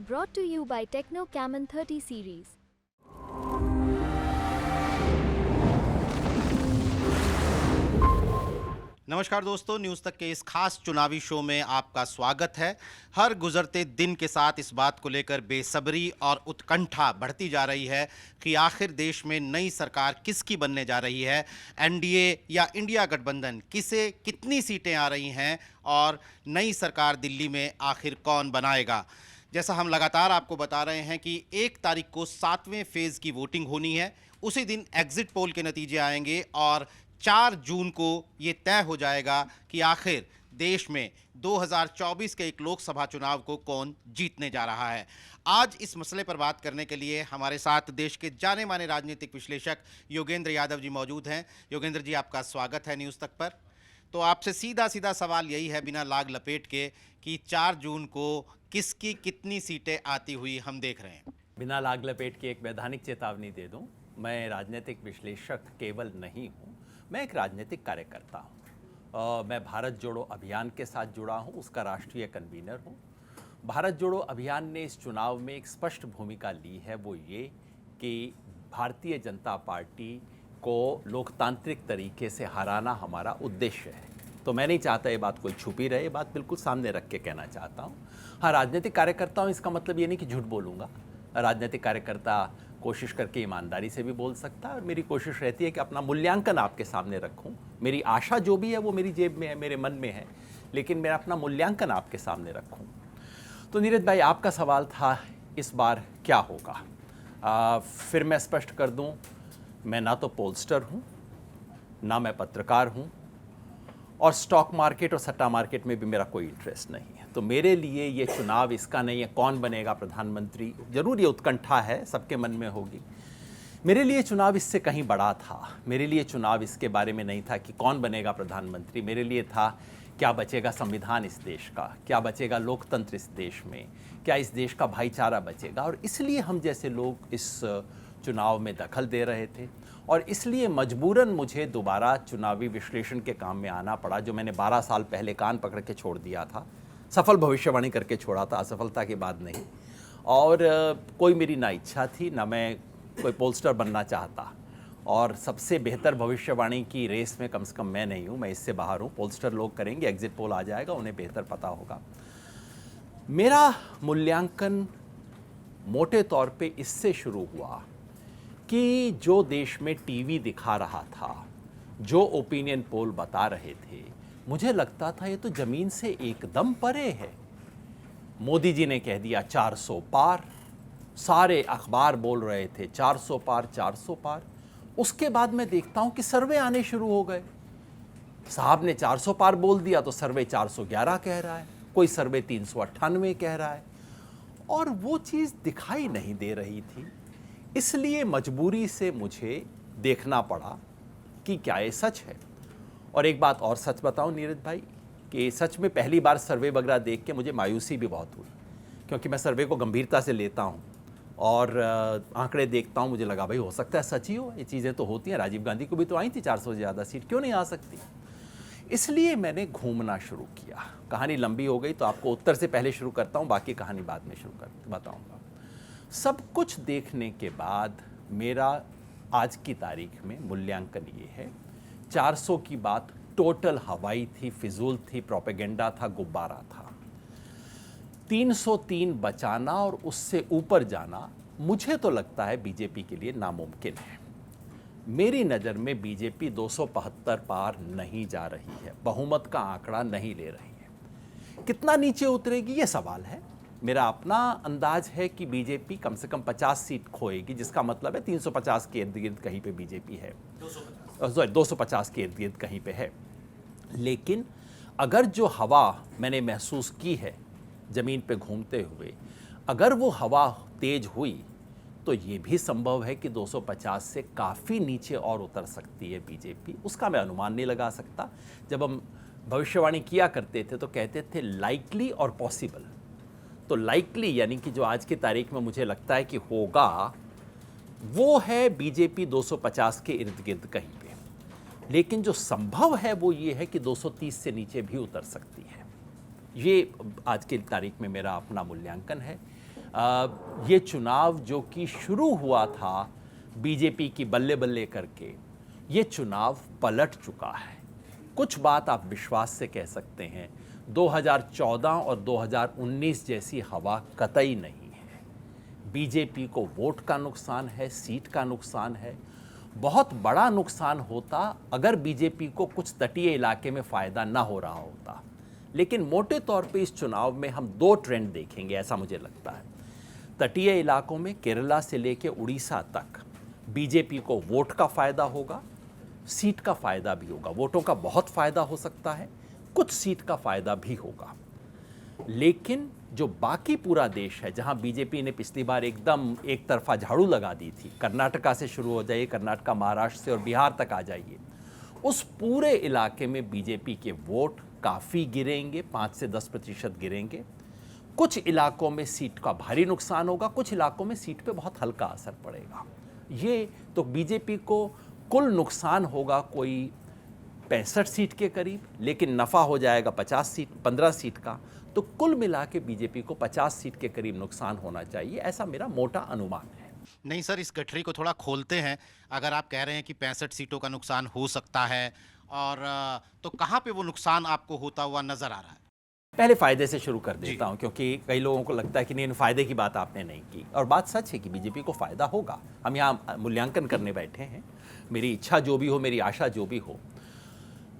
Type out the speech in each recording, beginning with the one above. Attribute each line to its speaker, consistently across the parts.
Speaker 1: Brought to you by Techno Camon 30 series.
Speaker 2: नमस्कार दोस्तों, news तक के इस खास चुनावी शो में आपका स्वागत है। हर गुजरते दिन के साथ इस बात को लेकर बेसब्री और उत्कंठा बढ़ती जा रही है कि आखिर देश में नई सरकार किसकी बनने जा रही है। एनडीए या इंडिया गठबंधन, किसे कितनी सीटें आ रही हैं और नई सरकार दिल्ली में आखिर कौन बनाएगा। जैसा हम लगातार आपको बता रहे हैं कि 1 तारीख को 7वें फेज़ की वोटिंग होनी है। उसी दिन एग्जिट पोल के नतीजे आएंगे और 4 जून को ये तय हो जाएगा कि आखिर देश में 2024 के एक लोकसभा चुनाव को कौन जीतने जा रहा है। आज इस मसले पर बात करने के लिए हमारे साथ देश के जाने माने राजनीतिक विश्लेषक योगेंद्र यादव जी मौजूद हैं। योगेंद्र जी, आपका स्वागत है न्यूज़ तक पर। तो आपसे सीधा सीधा सवाल यही है, बिना लाग लपेट के, कि 4 जून को किसकी कितनी सीटें आती हुई हम देख रहे हैं।
Speaker 3: बिना लाग लपेट की एक वैधानिक चेतावनी दे दूं, मैं राजनीतिक विश्लेषक केवल नहीं हूं, मैं एक राजनीतिक कार्यकर्ता हूं। मैं भारत जोड़ो अभियान के साथ जुड़ा हूं, उसका राष्ट्रीय कन्वीनर हूं। भारत जोड़ो अभियान ने इस चुनाव में एक स्पष्ट भूमिका ली है, वो ये कि भारतीय जनता पार्टी को लोकतांत्रिक तरीके से हराना हमारा उद्देश्य है। तो मैं नहीं चाहता ये बात कोई छुपी रहे, ये बात बिल्कुल सामने रख के कहना चाहता हूँ। हाँ, राजनीतिक कार्यकर्ता हूँ, इसका मतलब ये नहीं कि झूठ बोलूँगा। राजनीतिक कार्यकर्ता कोशिश करके ईमानदारी से भी बोल सकता है और मेरी कोशिश रहती है कि अपना मूल्यांकन आपके सामने रखूं। मेरी आशा जो भी है वो मेरी जेब में है, मेरे मन में है, लेकिन मैं अपना मूल्यांकन आपके सामने रखूं। तो नीरज भाई, आपका सवाल था इस बार क्या होगा। फिर मैं स्पष्ट कर दूं, मैं ना तो पोलस्टर हूं, ना मैं पत्रकार हूं, और स्टॉक मार्केट और सट्टा मार्केट में भी मेरा कोई इंटरेस्ट नहीं है। तो मेरे लिए ये चुनाव इसका नहीं है कौन बनेगा प्रधानमंत्री। जरूर ये उत्कंठा है, सबके मन में होगी। मेरे लिए चुनाव इससे कहीं बड़ा था। मेरे लिए चुनाव इसके बारे में नहीं था कि कौन बनेगा प्रधानमंत्री। मेरे लिए था क्या बचेगा संविधान इस देश का, क्या बचेगा लोकतंत्र इस देश में, क्या इस देश का भाईचारा बचेगा। और इसलिए हम जैसे लोग इस चुनाव में दखल दे रहे थे और इसलिए मजबूरन मुझे दोबारा चुनावी विश्लेषण के काम में आना पड़ा, जो मैंने 12 साल पहले कान पकड़ के छोड़ दिया था। सफल भविष्यवाणी करके छोड़ा था, असफलता के बाद नहीं। और कोई मेरी ना इच्छा थी, ना मैं कोई पोलस्टर बनना चाहता। और सबसे बेहतर भविष्यवाणी की रेस में कम से कम मैं नहीं हूँ, मैं इससे बाहर हूँ। पोलस्टर लोग करेंगे, एग्जिट पोल आ जाएगा, उन्हें बेहतर पता होगा। मेरा मूल्यांकन मोटे तौर पे इससे शुरू हुआ कि जो देश में टीवी दिखा रहा था, जो ओपिनियन पोल बता रहे थे, मुझे लगता था ये तो ज़मीन से एकदम परे है। मोदी जी ने कह दिया 400 पार, सारे अखबार बोल रहे थे 400 पार 400 पार। उसके बाद मैं देखता हूँ कि सर्वे आने शुरू हो गए। साहब ने 400 पार बोल दिया तो सर्वे 411 कह रहा है, कोई सर्वे 398 कह रहा है, और वो चीज़ दिखाई नहीं दे रही थी। इसलिए मजबूरी से मुझे देखना पड़ा कि क्या ये सच है। और एक बात और सच बताऊं नीरज भाई, कि सच में पहली बार सर्वे वगैरह देख के मुझे मायूसी भी बहुत हुई, क्योंकि मैं सर्वे को गंभीरता से लेता हूं और आंकड़े देखता हूं। मुझे लगा भाई हो सकता है सच ही हो, ये चीज़ें तो होती हैं। राजीव गांधी को भी तो आई थी 400 से ज़्यादा सीट, क्यों नहीं आ सकती। इसलिए मैंने घूमना शुरू किया। कहानी लंबी हो गई तो आपको उत्तर से पहले शुरू करता हूँ, बाकी कहानी बाद में शुरू कर बताऊँगा। सब कुछ देखने के बाद मेरा आज की तारीख में मूल्यांकन ये है, 400 की बात टोटल हवाई थी, फिजूल थी, प्रोपेगेंडा था, गुब्बारा था। 303 बचाना और उससे ऊपर जाना मुझे तो लगता है बीजेपी के लिए नामुमकिन है। मेरी नज़र में बीजेपी 275 पार नहीं जा रही है, बहुमत का आंकड़ा नहीं ले रही है। कितना नीचे उतरेगी ये सवाल है। मेरा अपना अंदाज है कि बीजेपी कम से कम 50 सीट खोएगी, जिसका मतलब है 350 के इर्द गिर्द कहीं पे बीजेपी है, 250 के इर्द गिर्द कहीं पे है। लेकिन अगर जो हवा मैंने महसूस की है ज़मीन पे घूमते हुए, अगर वो हवा तेज हुई तो ये भी संभव है कि 250 से काफ़ी नीचे और उतर सकती है बीजेपी। उसका मैं अनुमान नहीं लगा सकता। जब हम भविष्यवाणी किया करते थे तो कहते थे लाइकली और पॉसिबल। तो लाइकली यानी कि जो आज की तारीख में मुझे लगता है कि होगा, वो है बीजेपी 250 के इर्द गिर्द कहीं पे। लेकिन जो संभव है वो ये है कि 230 से नीचे भी उतर सकती है। ये आज की तारीख में मेरा अपना मूल्यांकन है। ये चुनाव जो कि शुरू हुआ था बीजेपी की बल्ले बल्ले करके, ये चुनाव पलट चुका है। कुछ बात आप विश्वास से कह सकते हैं, 2014 और 2019 जैसी हवा कतई नहीं है। बीजेपी को वोट का नुकसान है, सीट का नुकसान है। बहुत बड़ा नुकसान होता अगर बीजेपी को कुछ तटीय इलाके में फ़ायदा ना हो रहा होता, लेकिन मोटे तौर पे इस चुनाव में हम दो ट्रेंड देखेंगे, ऐसा मुझे लगता है। तटीय इलाकों में केरला से लेकर उड़ीसा तक बीजेपी को वोट का फ़ायदा होगा, सीट का फ़ायदा भी होगा। वोटों का बहुत फ़ायदा हो सकता है, कुछ सीट का फ़ायदा भी होगा। लेकिन जो बाकी पूरा देश है, जहां बीजेपी ने पिछली बार एकदम एक तरफा झाड़ू लगा दी थी, कर्नाटका से शुरू हो जाइए, कर्नाटका, महाराष्ट्र से और बिहार तक आ जाइए, उस पूरे इलाके में बीजेपी के वोट काफ़ी गिरेंगे, 5 से 10% गिरेंगे। कुछ इलाकों में सीट का भारी नुकसान होगा, कुछ इलाकों में सीट पे बहुत हल्का असर पड़ेगा। ये तो बीजेपी को कुल नुकसान होगा कोई 65 सीट के करीब, लेकिन नफ़ा हो जाएगा 15 सीट का। तो कुल मिला के बीजेपी को 50 सीट के करीब नुकसान होना चाहिए, ऐसा मेरा मोटा अनुमान है।
Speaker 2: नहीं सर, इस गठरी को थोड़ा खोलते हैं। अगर आप कह रहे हैं कि 65 सीटों का नुकसान हो सकता है, और तो कहाँ पे वो नुकसान आपको होता हुआ नजर आ रहा है?
Speaker 3: पहले फ़ायदे से शुरू कर देता हूं, क्योंकि कई लोगों को लगता है कि नहीं, फ़ायदे की बात आपने नहीं की, और बात सच है कि बीजेपी को फ़ायदा होगा। हम यहाँ मूल्यांकन करने बैठे हैं। मेरी इच्छा जो भी हो, मेरी आशा जो भी हो,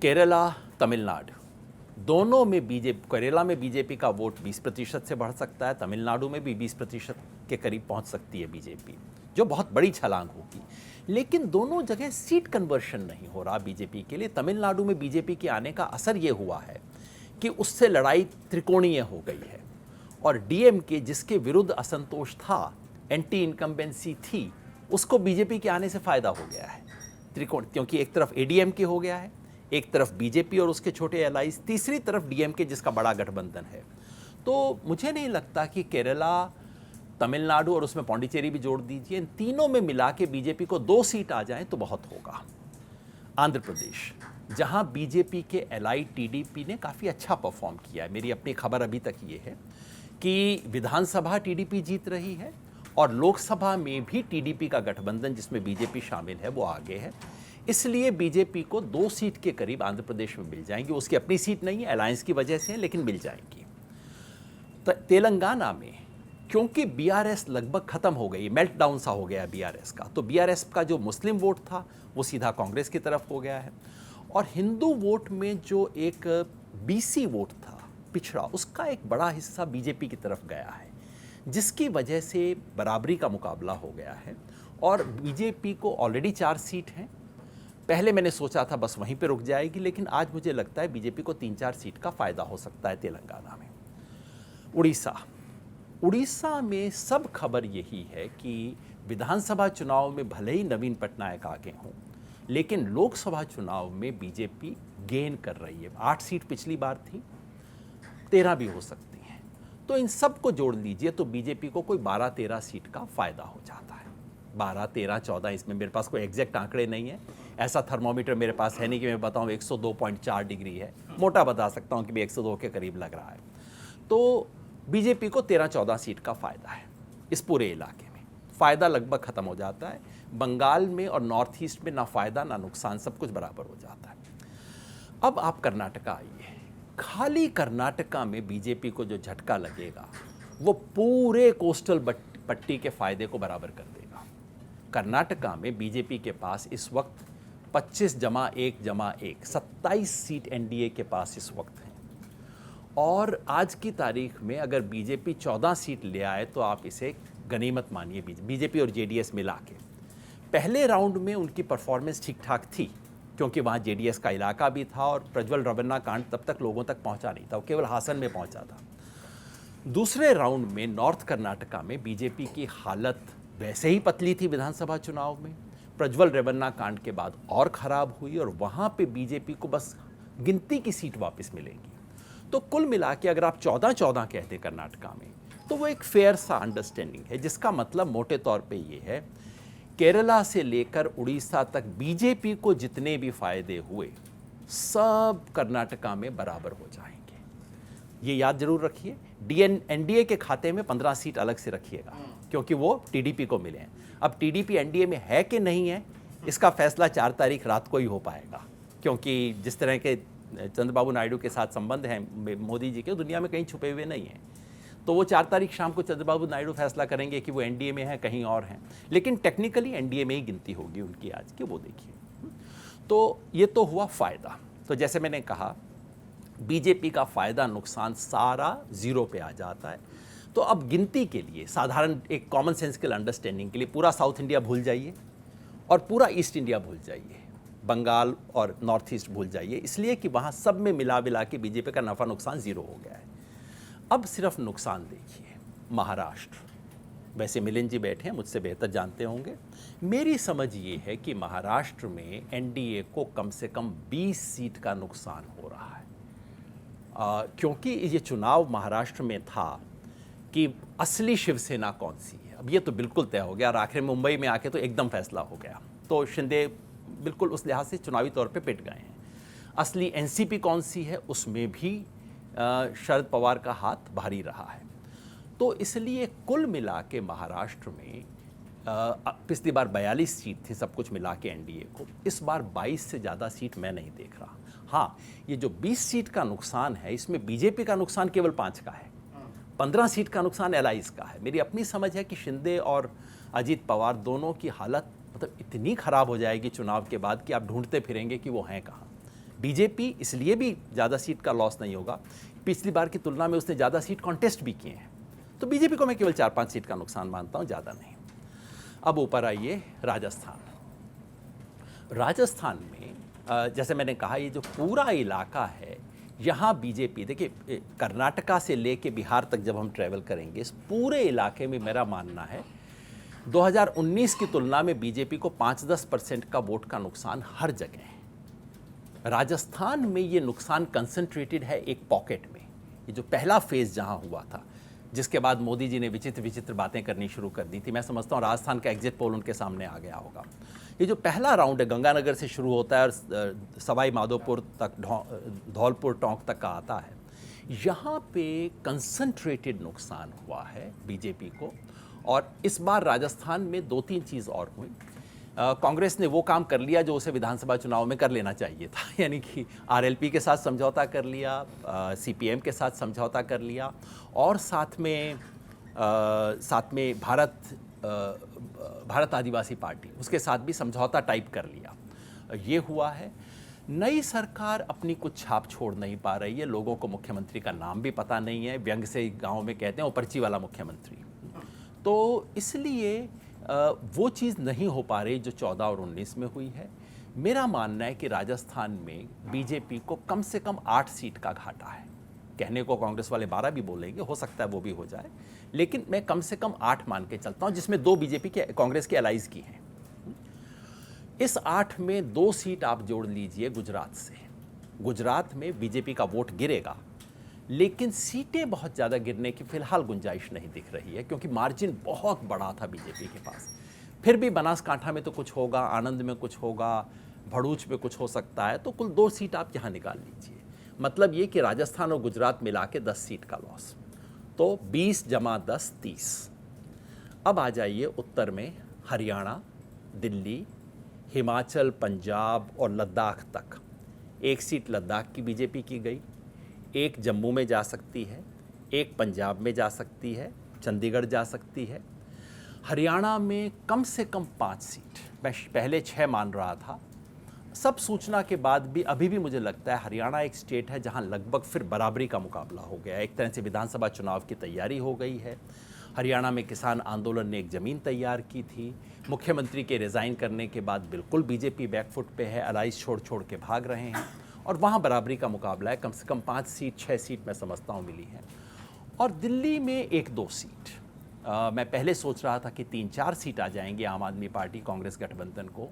Speaker 3: केरला, तमिलनाडु दोनों में केरला में बीजेपी का वोट 20% से बढ़ सकता है, तमिलनाडु में भी 20% के करीब पहुंच सकती है बीजेपी, जो बहुत बड़ी छलांग होगी। लेकिन दोनों जगह सीट कन्वर्शन नहीं हो रहा बीजेपी के लिए। तमिलनाडु में बीजेपी के आने का असर ये हुआ है कि उससे लड़ाई त्रिकोणीय हो गई है, और डीएमके जिसके विरुद्ध असंतोष था, एंटी इनकम्बेंसी थी, उसको बीजेपी के आने से फ़ायदा हो गया है त्रिकोण, क्योंकि एक तरफ एडीएमके हो गया है, एक तरफ बीजेपी और उसके छोटे एलाइज, तीसरी तरफ डीएमके जिसका बड़ा गठबंधन है। तो मुझे नहीं लगता कि केरला, तमिलनाडु और उसमें पौंडीचेरी भी जोड़ दीजिए, इन तीनों में मिला के बीजेपी को 2 सीट आ जाएं तो बहुत होगा। आंध्र प्रदेश, जहां बीजेपी के एलाई टीडीपी ने काफ़ी अच्छा परफॉर्म किया है, मेरी अपनी खबर अभी तक ये है कि विधानसभा टीडीपी जीत रही है, और लोकसभा में भी टीडीपी का गठबंधन जिसमें बीजेपी शामिल है वो आगे है। इसलिए बीजेपी को 2 सीट के करीब आंध्र प्रदेश में मिल जाएंगी। उसकी अपनी सीट नहीं है, अलायंस की वजह से है, लेकिन मिल जाएंगी। तेलंगाना में क्योंकि बीआरएस लगभग खत्म हो गई, मेल्ट डाउन सा हो गया बीआरएस का, तो बीआरएस का जो मुस्लिम वोट था वो सीधा कांग्रेस की तरफ हो गया है, और हिंदू वोट में जो एक बीसी वोट था पिछड़ा, उसका एक बड़ा हिस्सा बीजेपी की तरफ गया है, जिसकी वजह से बराबरी का मुकाबला हो गया है। और बीजेपी को ऑलरेडी 4 सीट हैं। पहले मैंने सोचा था बस वहीं पे रुक जाएगी, लेकिन आज मुझे लगता है बीजेपी को 3-4 सीट का फ़ायदा हो सकता है तेलंगाना में। उड़ीसा में सब खबर यही है कि विधानसभा चुनाव में भले ही नवीन पटनायक आगे हों, लेकिन लोकसभा चुनाव में बीजेपी गेन कर रही है। 8 सीट पिछली बार थी, 13 भी हो सकती हैं। तो इन सब को जोड़ लीजिए तो बीजेपी को कोई 12-13 सीट का फ़ायदा हो जाता है। 12, 13, 14, इसमें मेरे पास कोई एग्जैक्ट आंकड़े नहीं है, ऐसा थर्मोमीटर मेरे पास है नहीं कि मैं बताऊं 102.4 डिग्री है, मोटा बता सकता हूं कि भी 102 के करीब लग रहा है। तो बीजेपी को 13-14 सीट का फ़ायदा है इस पूरे इलाके में। फ़ायदा लगभग ख़त्म हो जाता है। बंगाल में और नॉर्थ ईस्ट में ना फ़ायदा ना नुकसान, सब कुछ बराबर हो जाता है। अब आप कर्नाटका आइए। खाली कर्नाटका में बीजेपी को जो झटका लगेगा वो पूरे कोस्टल पट्टी के फ़ायदे को बराबर कर देगा। कर्नाटका में बीजेपी के पास इस वक्त 25+1+1 27 सीट एनडीए के पास इस वक्त हैं, और आज की तारीख में अगर बीजेपी 14 सीट ले आए तो आप इसे गनीमत मानिए। बीजेपी और जेडीएस मिला के पहले राउंड में उनकी परफॉर्मेंस ठीक ठाक थी, क्योंकि वहाँ जेडीएस का इलाका भी था और प्रज्वल रवन्ना कांड तब तक लोगों तक पहुँचा नहीं था, वो केवल हासन में पहुँचा था। दूसरे राउंड में नॉर्थ कर्नाटका में बीजेपी की हालत वैसे ही पतली थी विधानसभा चुनाव में, प्रज्वल रेवन्ना कांड के बाद और ख़राब हुई, और वहाँ पे बीजेपी को बस गिनती की सीट वापस मिलेंगी। तो कुल मिला के अगर आप 14-14 कहते कर्नाटका में, तो वो एक फेयर सा अंडरस्टैंडिंग है, जिसका मतलब मोटे तौर पे ये है केरला से लेकर उड़ीसा तक बीजेपी को जितने भी फायदे हुए सब कर्नाटका में बराबर हो जाएंगे। ये याद जरूर रखिए। एनडीए के खाते में 15 सीट अलग से रखिएगा, क्योंकि वो टीडीपी को मिले हैं। अब टीडीपी एनडीए में है कि नहीं है, इसका फैसला 4 तारीख रात को ही हो पाएगा, क्योंकि जिस तरह के चंद्रबाबू नायडू के साथ संबंध हैं मोदी जी के, दुनिया में कहीं छुपे हुए नहीं हैं। तो वो 4 तारीख शाम को चंद्रबाबू नायडू फैसला करेंगे कि वो एनडीए में है कहीं और हैं, लेकिन टेक्निकली एनडीए में ही गिनती होगी उनकी आज की, वो देखिए। तो ये तो हुआ फ़ायदा। तो जैसे मैंने कहा, बीजेपी का फ़ायदा नुकसान सारा ज़ीरो पे आ जाता है। तो अब गिनती के लिए साधारण एक कॉमन सेंसिकल अंडरस्टैंडिंग के लिए पूरा साउथ इंडिया भूल जाइए और पूरा ईस्ट इंडिया भूल जाइए, बंगाल और नॉर्थ ईस्ट भूल जाइए, इसलिए कि वहाँ सब में मिला के बीजेपी का नफ़ा नुकसान ज़ीरो हो गया है। अब सिर्फ नुकसान देखिए, महाराष्ट्र। वैसे मिलिंद जी बैठे हैं, मुझसे बेहतर जानते होंगे। मेरी समझ ये है कि महाराष्ट्र में एनडीए को कम से कम 20 सीट का नुकसान हो रहा है, क्योंकि ये चुनाव महाराष्ट्र में था कि असली शिवसेना कौन सी है। अब ये तो बिल्कुल तय हो गया और आखिर मुंबई में आके तो एकदम फैसला हो गया। तो शिंदे बिल्कुल उस लिहाज से चुनावी तौर पे पिट गए हैं। असली एनसीपी कौन सी है, उसमें भी शरद पवार का हाथ भारी रहा है। तो इसलिए कुल मिला के महाराष्ट्र में पिछली बार 42 सीट थी सब कुछ मिला के एनडीए को, इस बार 22 से ज़्यादा सीट मैं नहीं देख रहा। हाँ, ये जो 20 सीट का नुकसान है, इसमें बीजेपी का नुकसान केवल 5 का है, 15 सीट का नुकसान एलाइज का है। मेरी अपनी समझ है कि शिंदे और अजीत पवार दोनों की हालत मतलब इतनी ख़राब हो जाएगी चुनाव के बाद कि आप ढूंढते फिरेंगे कि वो हैं कहाँ। बीजेपी इसलिए भी ज़्यादा सीट का लॉस नहीं होगा, पिछली बार की तुलना में उसने ज़्यादा सीट कॉन्टेस्ट भी किए हैं। तो बीजेपी को मैं केवल 4-5 सीट का नुकसान मानता हूँ, ज़्यादा नहीं। अब ऊपर आइए राजस्थान। राजस्थान में जैसे मैंने कहा, ये जो पूरा इलाका है, यहाँ बीजेपी, देखिए कर्नाटका से लेके बिहार तक जब हम ट्रैवल करेंगे, इस पूरे इलाके में मेरा मानना है 2019 की तुलना में बीजेपी को 5-10% का वोट का नुकसान हर जगह है। राजस्थान में ये नुकसान कंसंट्रेटेड है एक पॉकेट में। ये जो पहला फेज़ जहाँ हुआ था, जिसके बाद मोदी जी ने विचित्र विचित्र बातें करनी शुरू कर दी थी, मैं समझता हूँ राजस्थान का एग्जिट पोल उनके सामने आ गया होगा। ये जो पहला राउंड है, गंगानगर से शुरू होता है और सवाई माधोपुर तक, धौलपुर टोंक तक का आता है, यहाँ पे कंसंट्रेटेड नुकसान हुआ है बीजेपी को। और इस बार राजस्थान में 2-3 चीज़ और हुई। कांग्रेस ने वो काम कर लिया जो उसे विधानसभा चुनाव में कर लेना चाहिए था, यानी कि आरएलपी के साथ समझौता कर लिया, सीपीएम के साथ समझौता कर लिया, और साथ में भारत आदिवासी पार्टी, उसके साथ भी समझौता टाइप कर लिया। ये हुआ है। नई सरकार अपनी कुछ छाप छोड़ नहीं पा रही है। लोगों को मुख्यमंत्री का नाम भी पता नहीं है, व्यंग से गाँव में कहते हैं वो पर्ची वाला मुख्यमंत्री। तो इसलिए वो चीज़ नहीं हो पा रही जो 14 और 19 में हुई है। मेरा मानना है कि राजस्थान में बीजेपी को कम से कम 8 सीट का घाटा है। कहने को कांग्रेस वाले 12 भी बोलेंगे, हो सकता है वो भी हो जाए, लेकिन मैं कम से कम 8 मान के चलता हूँ, जिसमें 2 बीजेपी के, कांग्रेस के एलाइज की हैं। इस 8 में 2 सीट आप जोड़ लीजिए गुजरात से। गुजरात में बीजेपी का वोट गिरेगा, लेकिन सीटें बहुत ज़्यादा गिरने की फिलहाल गुंजाइश नहीं दिख रही है, क्योंकि मार्जिन बहुत बड़ा था बीजेपी के पास। फिर भी बनासकांठा में तो कुछ होगा, आनंद में कुछ होगा, भरूच में कुछ हो सकता है, तो कुल 2 सीट आप यहाँ निकाल लीजिए। मतलब ये कि राजस्थान और गुजरात मिला के 10 सीट का लॉस, तो 20 + 10 30। अब आ जाइए उत्तर में, हरियाणा, दिल्ली, हिमाचल, पंजाब और लद्दाख तक। 1 सीट लद्दाख की बीजेपी की गई, 1 जम्मू में जा सकती है, 1 पंजाब में जा सकती है, चंडीगढ़ जा सकती है। हरियाणा में कम से कम 5 सीट, मैं पहले 6 मान रहा था। सब सूचना के बाद भी अभी भी मुझे लगता है हरियाणा एक स्टेट है जहां लगभग फिर बराबरी का मुकाबला हो गया है। एक तरह से विधानसभा चुनाव की तैयारी हो गई है। हरियाणा में किसान आंदोलन ने एक ज़मीन तैयार की थी। मुख्यमंत्री के रिज़ाइन करने के बाद बिल्कुल बीजेपी बैकफुट पे है, अलाइज छोड़ के भाग रहे हैं, और वहाँ बराबरी का मुकाबला है। कम से कम 5 सीट 6 सीट मैं समझता हूँ मिली हैं। और दिल्ली में 1-2 सीट, मैं पहले सोच रहा था कि 3-4 सीट आ जाएंगी आम आदमी पार्टी कांग्रेस गठबंधन को,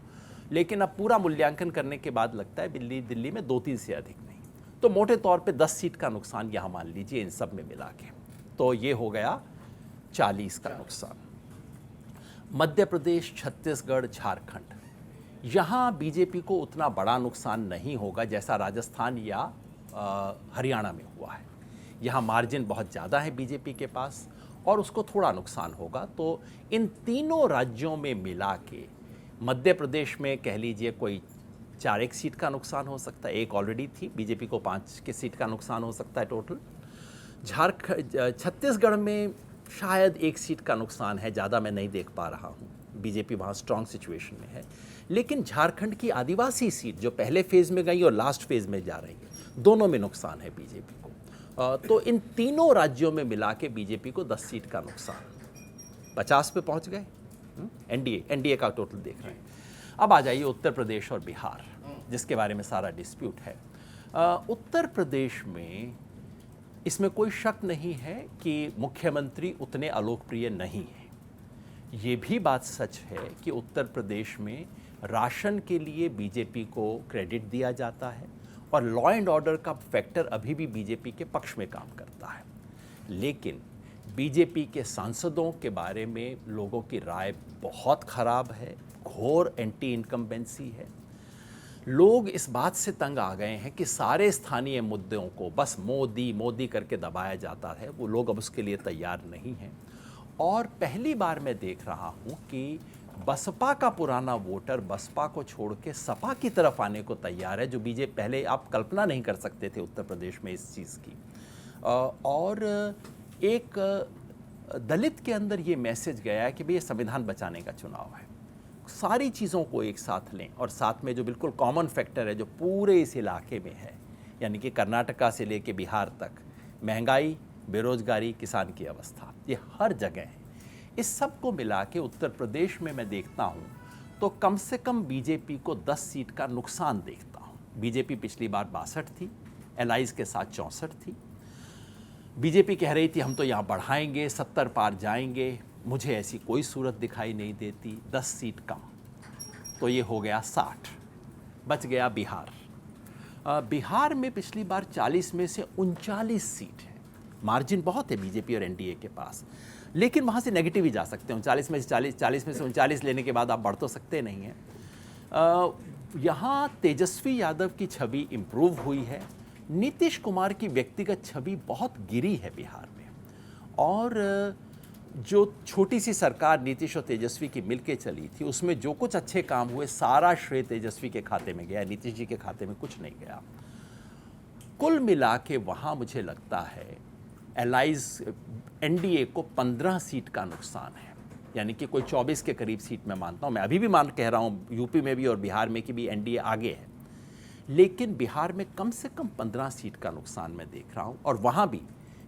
Speaker 3: लेकिन अब पूरा मूल्यांकन करने के बाद लगता है दिल्ली में 2-3 से अधिक नहीं। तो मोटे तौर पे 10 सीट का नुकसान यहाँ मान लीजिए इन सब में मिला के, तो ये हो गया 40 का नुकसान। मध्य प्रदेश, छत्तीसगढ़, झारखंड, यहाँ बीजेपी को उतना बड़ा नुकसान नहीं होगा जैसा राजस्थान या हरियाणा में हुआ है। यहाँ मार्जिन बहुत ज़्यादा है बीजेपी के पास और उसको थोड़ा नुकसान होगा। तो इन तीनों राज्यों में मिला के मध्य प्रदेश में कह लीजिए कोई 4 सीट का नुकसान हो सकता है, एक ऑलरेडी थी, बीजेपी को 5 सीट का नुकसान हो सकता है टोटल। छत्तीसगढ़ में शायद 1 सीट का नुकसान है, ज़्यादा मैं नहीं देख पा रहा हूँ, बीजेपी वहाँ स्ट्रॉन्ग सिचुएशन में है। लेकिन झारखंड की आदिवासी सीट जो पहले फेज़ में गई और लास्ट फेज़ में जा रही है, दोनों में नुकसान है बीजेपी को। तो इन तीनों राज्यों में मिला के बीजेपी को 10 सीट का नुकसान, 50 पे पहुँच गए। एनडीए का टोटल देख रहे हैं। अब आ जाइए उत्तर प्रदेश और बिहार, जिसके बारे में सारा डिस्प्यूट है। उत्तर प्रदेश में इसमें कोई शक नहीं है कि मुख्यमंत्री उतने अलोकप्रिय नहीं हैं। ये भी बात सच है कि उत्तर प्रदेश में राशन के लिए बीजेपी को क्रेडिट दिया जाता है और लॉ एंड ऑर्डर का फैक्टर अभी भी बीजेपी के पक्ष में काम करता है। लेकिन बीजेपी के सांसदों के बारे में लोगों की राय बहुत खराब है, घोर एंटी इनकम्बेंसी है। लोग इस बात से तंग आ गए हैं कि सारे स्थानीय मुद्दों को बस मोदी मोदी करके दबाया जाता है, वो लोग अब उसके लिए तैयार नहीं हैं। और पहली बार मैं देख रहा हूँ कि बसपा का पुराना वोटर बसपा को छोड़ के सपा की तरफ आने को तैयार है, जो बीजेपी पहले आप कल्पना नहीं कर सकते थे उत्तर प्रदेश में इस चीज़ की। और एक दलित के अंदर ये मैसेज गया है कि भाई ये संविधान बचाने का चुनाव है। सारी चीज़ों को एक साथ लें और साथ में जो बिल्कुल कॉमन फैक्टर है जो पूरे इस इलाके में है, यानी कि कर्नाटका से लेके बिहार तक, महंगाई, बेरोजगारी, किसान की अवस्था, ये हर जगह है। इस सब को मिला के उत्तर प्रदेश में मैं देखता हूँ तो कम से कम बीजेपी को 10 सीट का नुकसान देखता हूँ। बीजेपी पिछली बार 62 थी, एलाइज के साथ 64 थी। बीजेपी कह रही थी हम तो यहाँ बढ़ाएंगे, 70 पार जाएंगे, मुझे ऐसी कोई सूरत दिखाई नहीं देती। 10 सीट कम, तो ये हो गया 60, बच गया बिहार। बिहार में पिछली बार 40 में से 39 सीट है, मार्जिन बहुत है बीजेपी और एनडीए के पास, लेकिन वहाँ से नेगेटिव ही जा सकते हैं। 39 में से 40 में से 39 लेने के बाद आप बढ़ तो सकते नहीं हैं। यहाँ तेजस्वी यादव की छवि इम्प्रूव हुई है, नीतीश कुमार की व्यक्तिगत छवि बहुत गिरी है बिहार में। और जो छोटी सी सरकार नीतीश और तेजस्वी की मिलके चली थी, उसमें जो कुछ अच्छे काम हुए सारा श्रेय तेजस्वी के खाते में गया, नीतीश जी के खाते में कुछ नहीं गया। कुल मिला के वहाँ मुझे लगता है एलाइज एनडीए को 15 सीट का नुकसान है, यानी कि कोई 24 के करीब सीट मैं मानता हूँ। मैं अभी भी कह रहा हूँ यूपी में भी और बिहार में कि भी एनडीए आगे है, लेकिन बिहार में कम से कम 15 सीट का नुकसान मैं देख रहा हूँ। और वहाँ भी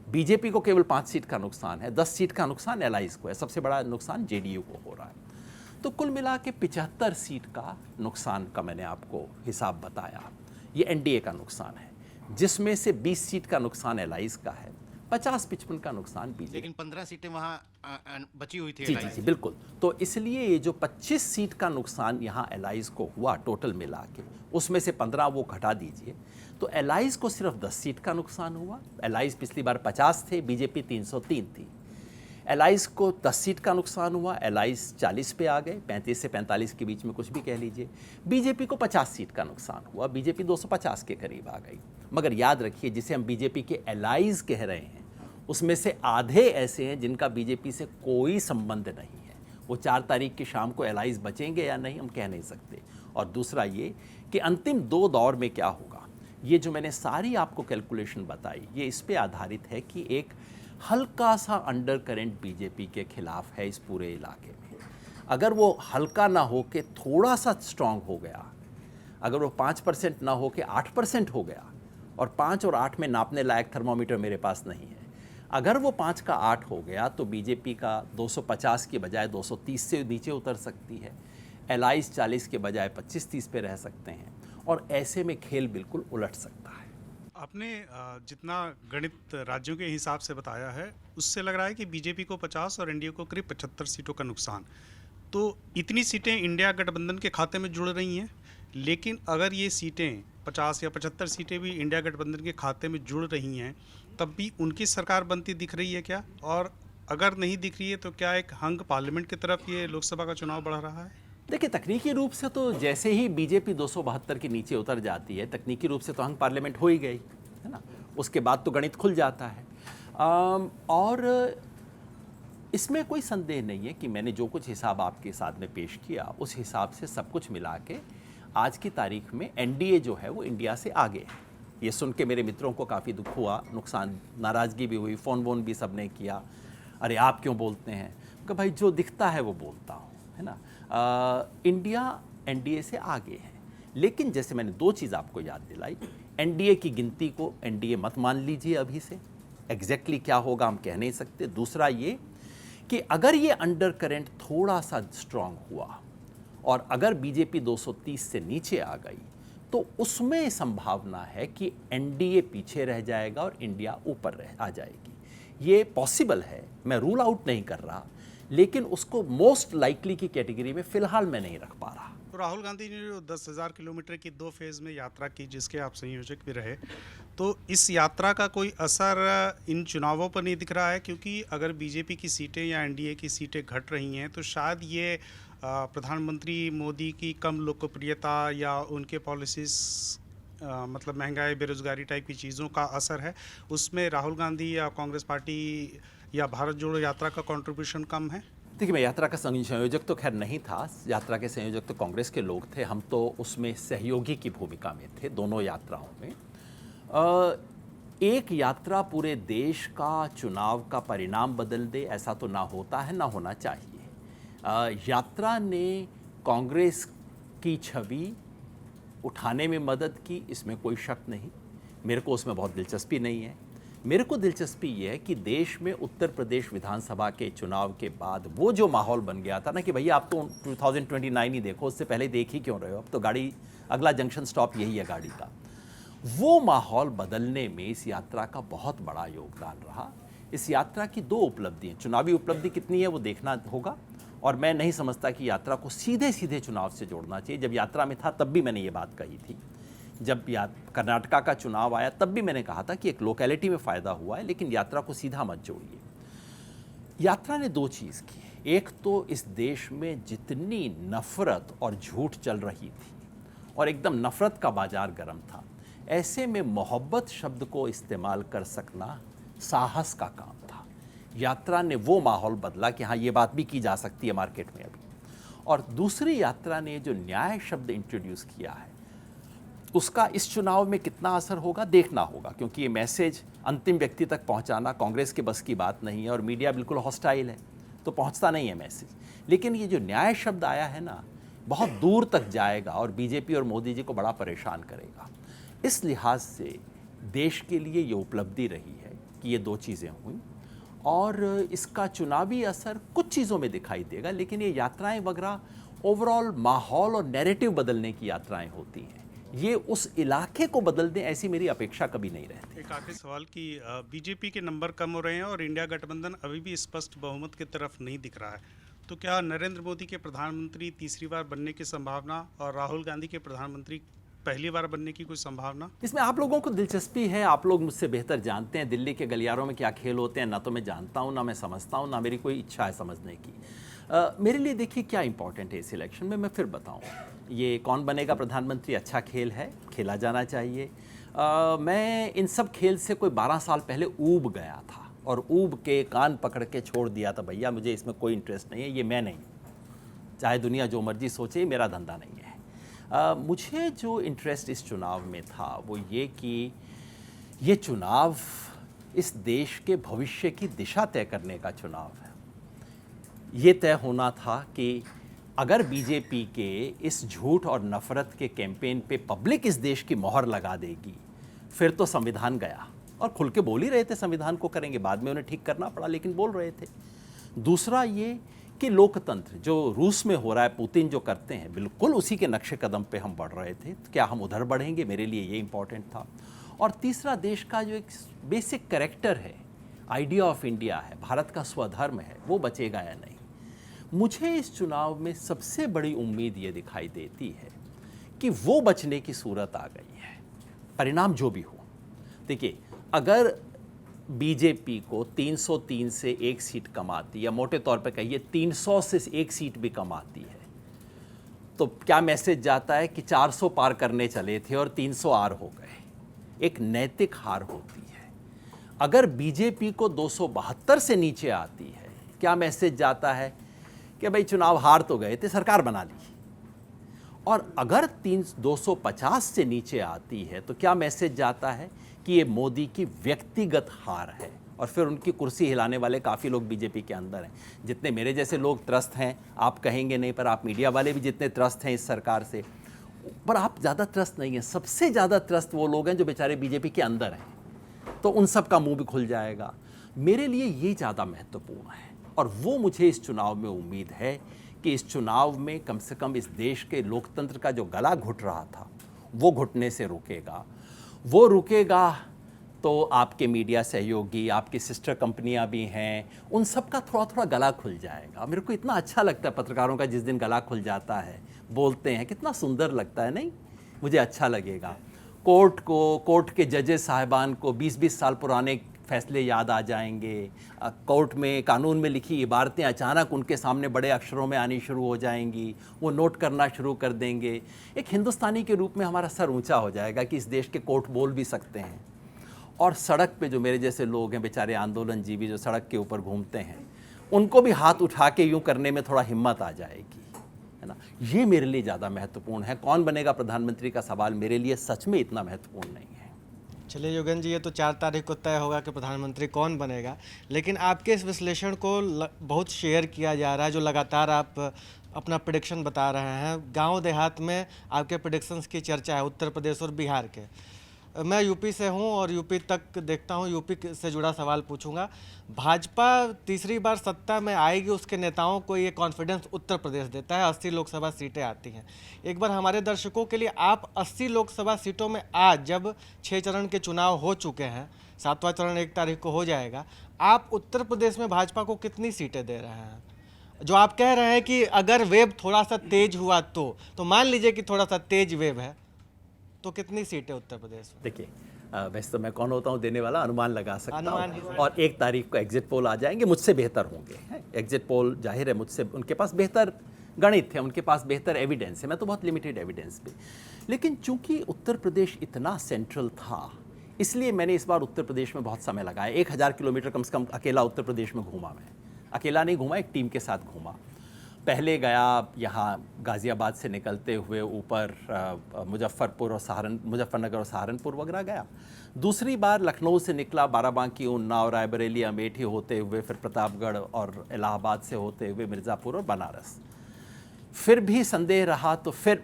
Speaker 3: बीजेपी को केवल 5 सीट का नुकसान है, 10 सीट का नुकसान एलाइज को है, सबसे बड़ा नुकसान जेडीयू को हो रहा है। तो कुल मिला के 75 सीट का नुकसान का मैंने आपको हिसाब बताया, ये एनडीए का नुकसान है, जिसमें से 20 सीट का नुकसान एलाइज का है, 50-55 का नुकसान बीजेपी।
Speaker 2: लेकिन 15 सीटें वहाँ बची हुई थी।
Speaker 3: जी बिल्कुल। तो इसलिए ये जो 25 सीट का नुकसान यहाँ एलाइज को हुआ टोटल मिला के, उसमें से 15 वो घटा दीजिए, तो एलाइज को सिर्फ 10 सीट का नुकसान हुआ। एलाइज पिछली बार 50 थे, बीजेपी 303 थी। एलाइज को 10 सीट का नुकसान हुआ, एलाइज 40 पे आ गए, 35 से 45 के बीच में कुछ भी कह लीजिए। बीजेपी को 50 सीट का नुकसान हुआ, बीजेपी 250 के करीब आ गई। मगर याद रखिए, जिसे हम बीजेपी के एलाइज कह रहे हैं, उसमें से आधे ऐसे हैं जिनका बीजेपी से कोई संबंध नहीं है। वो 4 तारीख की शाम को एलाइज बचेंगे या नहीं हम कह नहीं सकते। और दूसरा ये कि अंतिम 2 दौर में क्या होगा, ये जो मैंने सारी आपको कैलकुलेशन बताई, ये इस पे आधारित है कि एक हल्का सा अंडर करेंट बीजेपी के खिलाफ है इस पूरे इलाके में। अगर वो हल्का ना हो के थोड़ा सा स्ट्रांग हो गया, अगर वो 5% ना हो के 8% हो गया, और 5 और 8 में नापने लायक थर्मोमीटर मेरे पास नहीं है, अगर वो 5 का 8 हो गया तो बीजेपी का 250 की बजाय 230 से नीचे उतर सकती है, एलाइज 40 के बजाय 25-30 पे रह सकते हैं, और ऐसे में खेल बिल्कुल उलट सकता है।
Speaker 4: आपने जितना गणित राज्यों के हिसाब से बताया है, उससे लग रहा है कि बीजेपी को 50 और एनडीए को करीब 75 सीटों का नुकसान। तो इतनी सीटें इंडिया गठबंधन के खाते में जुड़ रही हैं, लेकिन अगर ये सीटें 50 या 75 सीटें भी इंडिया गठबंधन के खाते में जुड़ रही हैं, तब भी उनकी सरकार बनती दिख रही है क्या? और अगर नहीं दिख रही है तो क्या एक हंग पार्लियामेंट की तरफ ये लोकसभा का चुनाव बढ़ रहा है?
Speaker 3: देखिए, तकनीकी रूप से तो जैसे ही बीजेपी 272 के नीचे उतर जाती है, तकनीकी रूप से तो हंग पार्लियामेंट हो ही गई है ना। उसके बाद तो गणित खुल जाता है। और इसमें कोई संदेह नहीं है कि मैंने जो कुछ हिसाब आपके साथ में पेश किया उस हिसाब से सब कुछ मिला के आज की तारीख में एनडीए जो है वो इंडिया से आगे है। ये सुन के मेरे मित्रों को काफ़ी दुख हुआ, नुकसान, नाराज़गी भी हुई, फ़ोन वोन भी सबने किया, अरे आप क्यों बोलते हैं, कि भाई जो दिखता है वो बोलता हूँ, है ना। इंडिया एनडीए से आगे है, लेकिन जैसे मैंने दो चीज़ आपको याद दिलाई, एनडीए की गिनती को एनडीए मत मान लीजिए अभी से, एग्जैक्टली क्या होगा हम कह नहीं सकते। दूसरा ये कि अगर ये अंडर करेंट थोड़ा सा स्ट्रांग हुआ और अगर बीजेपी 230 से नीचे आ गई तो उसमें संभावना है कि एनडीए पीछे रह जाएगा और इंडिया ऊपर आ जाएगी। ये पॉसिबल है, मैं रूल आउट नहीं कर रहा, लेकिन उसको मोस्ट लाइकली की कैटेगरी में फिलहाल मैं नहीं रख पा रहा।
Speaker 4: तो राहुल गांधी ने जो 10,000 किलोमीटर की 2 फेज़ में यात्रा की, जिसके आप संयोजक भी रहे, तो इस यात्रा का कोई असर इन चुनावों पर नहीं दिख रहा है? क्योंकि अगर बीजेपी की सीटें या एनडीए की सीटें घट रही हैं तो शायद ये प्रधानमंत्री मोदी की कम लोकप्रियता या उनके पॉलिसीज़ मतलब महंगाई, बेरोजगारी टाइप की चीज़ों का असर है, उसमें राहुल गांधी या कांग्रेस पार्टी या भारत जोड़ो यात्रा का कंट्रीब्यूशन कम है?
Speaker 3: देखिए, मैं यात्रा का संयोजक तो खैर नहीं था, यात्रा के संयोजक तो कांग्रेस के लोग थे, हम तो उसमें सहयोगी की भूमिका में थे दोनों यात्राओं में। एक यात्रा पूरे देश का चुनाव का परिणाम बदल दे ऐसा तो ना होता है, ना होना चाहिए। यात्रा ने कांग्रेस की छवि उठाने में मदद की, इसमें कोई शक नहीं, मेरे को उसमें बहुत दिलचस्पी नहीं है। मेरे को दिलचस्पी ये है कि देश में उत्तर प्रदेश विधानसभा के चुनाव के बाद वो जो माहौल बन गया था ना कि भैया आप तो 2029 ही देखो, उससे पहले देख ही क्यों रहे हो, अब तो गाड़ी, अगला जंक्शन स्टॉप यही है गाड़ी का, वो माहौल बदलने में इस यात्रा का बहुत बड़ा योगदान रहा। इस यात्रा की दो उपलब्धियाँ, चुनावी उपलब्धि कितनी है वो देखना होगा, और मैं नहीं समझता कि यात्रा को सीधे सीधे चुनाव से जोड़ना चाहिए। जब यात्रा में था तब भी मैंने ये बात कही थी, जब कर्नाटका का चुनाव आया तब भी मैंने कहा था कि एक लोकेलिटी में फ़ायदा हुआ है, लेकिन यात्रा को सीधा मत जोड़िए। यात्रा ने दो चीज़ की, एक तो इस देश में जितनी नफ़रत और झूठ चल रही थी और एकदम नफ़रत का बाजार गर्म था, ऐसे में मोहब्बत शब्द को इस्तेमाल कर सकना साहस का काम था। यात्रा ने वो माहौल बदला कि हाँ, ये बात भी की जा सकती है मार्केट में अभी। और दूसरी, यात्रा ने जो न्याय शब्द इंट्रोड्यूस किया है उसका इस चुनाव में कितना असर होगा देखना होगा, क्योंकि ये मैसेज अंतिम व्यक्ति तक पहुंचाना कांग्रेस के बस की बात नहीं है और मीडिया बिल्कुल हॉस्टाइल है तो पहुंचता नहीं है मैसेज। लेकिन ये जो न्याय शब्द आया है ना, बहुत दूर तक जाएगा और बीजेपी और मोदी जी को बड़ा परेशान करेगा। इस लिहाज से देश के लिए ये उपलब्धि रही है कि ये दो चीज़ें हुई, और इसका चुनावी असर कुछ चीज़ों में दिखाई देगा, लेकिन ये यात्राएं वगैरह ओवरऑल माहौल और नैरेटिव बदलने की यात्राएं होती हैं, ये उस इलाके को बदल दें ऐसी मेरी अपेक्षा कभी नहीं रहती।
Speaker 4: एक आखिरी सवाल कि बीजेपी के नंबर कम हो रहे हैं और इंडिया गठबंधन अभी भी स्पष्ट बहुमत की तरफ नहीं दिख रहा है, तो क्या नरेंद्र मोदी के प्रधानमंत्री तीसरी बार बनने की संभावना और राहुल गांधी के प्रधानमंत्री पहली बार बनने की कोई संभावना? इसमें
Speaker 3: आप लोगों को दिलचस्पी है, आप लोग मुझसे बेहतर जानते हैं दिल्ली के गलियारों में क्या खेल होते हैं, ना तो मैं जानता हूँ, ना मैं समझता हूँ, ना मेरी कोई इच्छा है समझने की। मेरे लिए देखिए क्या इंपॉर्टेंट है इस इलेक्शन में, मैं फिर बताऊँ, ये कौन बनेगा प्रधानमंत्री अच्छा खेल है, खेला जाना चाहिए। मैं इन सब खेल से कोई 12 साल पहले ऊब गया था और ऊब के कान पकड़ के छोड़ दिया था, भैया मुझे इसमें कोई इंटरेस्ट नहीं है, ये मैं नहीं, चाहे दुनिया जो मर्जी सोचे, मेरा धंधा नहीं है। मुझे जो इंटरेस्ट इस चुनाव में था वो ये कि ये चुनाव इस देश के भविष्य की दिशा तय करने का चुनाव है। ये तय होना था कि अगर बीजेपी के इस झूठ और नफ़रत के कैंपेन पे पब्लिक इस देश की मोहर लगा देगी, फिर तो संविधान गया, और खुल के बोल ही रहे थे संविधान को करेंगे, बाद में उन्हें ठीक करना पड़ा, लेकिन बोल रहे थे। दूसरा ये कि लोकतंत्र जो रूस में हो रहा है, पुतिन जो करते हैं, बिल्कुल उसी के नक्शे कदम पे हम बढ़ रहे थे, तो क्या हम उधर बढ़ेंगे, मेरे लिए ये इंपॉर्टेंट था। और तीसरा, देश का जो एक बेसिक कैरेक्टर है, आइडिया ऑफ इंडिया है, भारत का स्वधर्म है, वो बचेगा या नहीं। मुझे इस चुनाव में सबसे बड़ी उम्मीद ये दिखाई देती है कि वो बचने की सूरत आ गई है, परिणाम जो भी हो। देखिए, अगर बीजेपी को 303 से एक सीट कम आती, या मोटे तौर पे कहिए 300 से एक सीट भी कम आती है, तो क्या मैसेज जाता है कि 400 पार करने चले थे और 300 आर हो गए। एक नैतिक हार होती है। अगर बीजेपी को 272 से नीचे आती है, क्या मैसेज जाता है कि भाई चुनाव हार तो गए थे, सरकार बना ली। और अगर 250 से नीचे आती है तो क्या मैसेज जाता है कि ये मोदी की व्यक्तिगत हार है। और फिर उनकी कुर्सी हिलाने वाले काफ़ी लोग बीजेपी के अंदर हैं। जितने मेरे जैसे लोग त्रस्त हैं, आप कहेंगे नहीं, पर आप मीडिया वाले भी जितने त्रस्त हैं इस सरकार से, पर आप ज़्यादा त्रस्त नहीं हैं। सबसे ज़्यादा त्रस्त वो लोग हैं जो बेचारे बीजेपी के अंदर हैं, तो उन सब का मुंह भी खुल जाएगा। मेरे लिए ये ज़्यादा महत्वपूर्ण है, और वो मुझे इस चुनाव में उम्मीद है कि इस चुनाव में कम से कम इस देश के लोकतंत्र का जो गला घुट रहा था वो घुटने से रुकेगा। वो रुकेगा तो आपके मीडिया सहयोगी, आपकी सिस्टर कंपनियां भी हैं, उन सब का थोड़ा थोड़ा गला खुल जाएगा। मेरे को इतना अच्छा लगता है पत्रकारों का जिस दिन गला खुल जाता है, बोलते हैं, कितना सुंदर लगता है, नहीं? मुझे अच्छा लगेगा। कोर्ट के जजेस साहिबान को 20-20 साल पुराने फैसले याद आ जाएंगे। कोर्ट में कानून में लिखी इबारतें अचानक उनके सामने बड़े अक्षरों में आनी शुरू हो जाएंगी, वो नोट करना शुरू कर देंगे। एक हिंदुस्तानी के रूप में हमारा सर ऊंचा हो जाएगा कि इस देश के कोर्ट बोल भी सकते हैं। और सड़क पे जो मेरे जैसे लोग हैं, बेचारे आंदोलनजीवी जो सड़क के ऊपर घूमते हैं, उनको भी हाथ उठा के यूँ करने में थोड़ा हिम्मत आ जाएगी, है ना? ये मेरे लिए ज़्यादा महत्वपूर्ण है। कौन बनेगा प्रधानमंत्री का सवाल मेरे लिए सच में इतना महत्वपूर्ण नहीं है।
Speaker 5: चलिए योगेंद्र जी, ये तो 4 तारीख को तय होगा कि प्रधानमंत्री कौन बनेगा, लेकिन आपके इस विश्लेषण को बहुत शेयर किया जा रहा है, जो लगातार आप अपना प्रेडिक्शन बता रहे हैं। गांव देहात में आपके प्रेडिक्शंस की चर्चा है, उत्तर प्रदेश और बिहार के। मैं यूपी से हूं और यूपी तक देखता हूं, यूपी से जुड़ा सवाल पूछूंगा। भाजपा तीसरी बार सत्ता में आएगी, उसके नेताओं को ये कॉन्फिडेंस उत्तर प्रदेश देता है, 80 लोकसभा सीटें आती हैं। एक बार हमारे दर्शकों के लिए आप 80 लोकसभा सीटों में आज, जब 6 चरण के चुनाव हो चुके हैं, 7वां चरण 1 तारीख को हो जाएगा, आप उत्तर प्रदेश में भाजपा को कितनी सीटें दे रहे हैं? जो आप कह रहे हैं कि अगर वेव थोड़ा सा तेज हुआ तो मान लीजिए कि थोड़ा सा तेज वेव है, तो कितनी सीटें उत्तर प्रदेश में?
Speaker 3: देखिए, वैसे तो मैं कौन होता हूँ देने वाला, अनुमान लगा सकता
Speaker 5: अनुमान
Speaker 3: हूँ। और 1 तारीख को एग्जिट पोल आ जाएंगे, मुझसे बेहतर होंगे। एग्जिट पोल जाहिर है मुझसे, उनके पास बेहतर गणित है, उनके पास बेहतर एविडेंस है, मैं तो बहुत लिमिटेड एविडेंस पे। लेकिन चूंकि उत्तर प्रदेश इतना सेंट्रल था, इसलिए मैंने इस बार उत्तर प्रदेश में बहुत समय लगाया। 1000 किलोमीटर कम से कम अकेला उत्तर प्रदेश में घूमा। मैं अकेला नहीं घूमा, एक टीम के साथ घूमा। पहले गया यहाँ गाज़ियाबाद से निकलते हुए ऊपर मुजफ्फरपुर और मुजफ्फरनगर और सहारनपुर वगैरह गया। दूसरी बार लखनऊ से निकला, बाराबांकी, उन्नाव, रायबरेली, अमेठी होते हुए, फिर प्रतापगढ़ और इलाहाबाद से होते हुए मिर्ज़ापुर और बनारस। फिर भी संदेह रहा तो फिर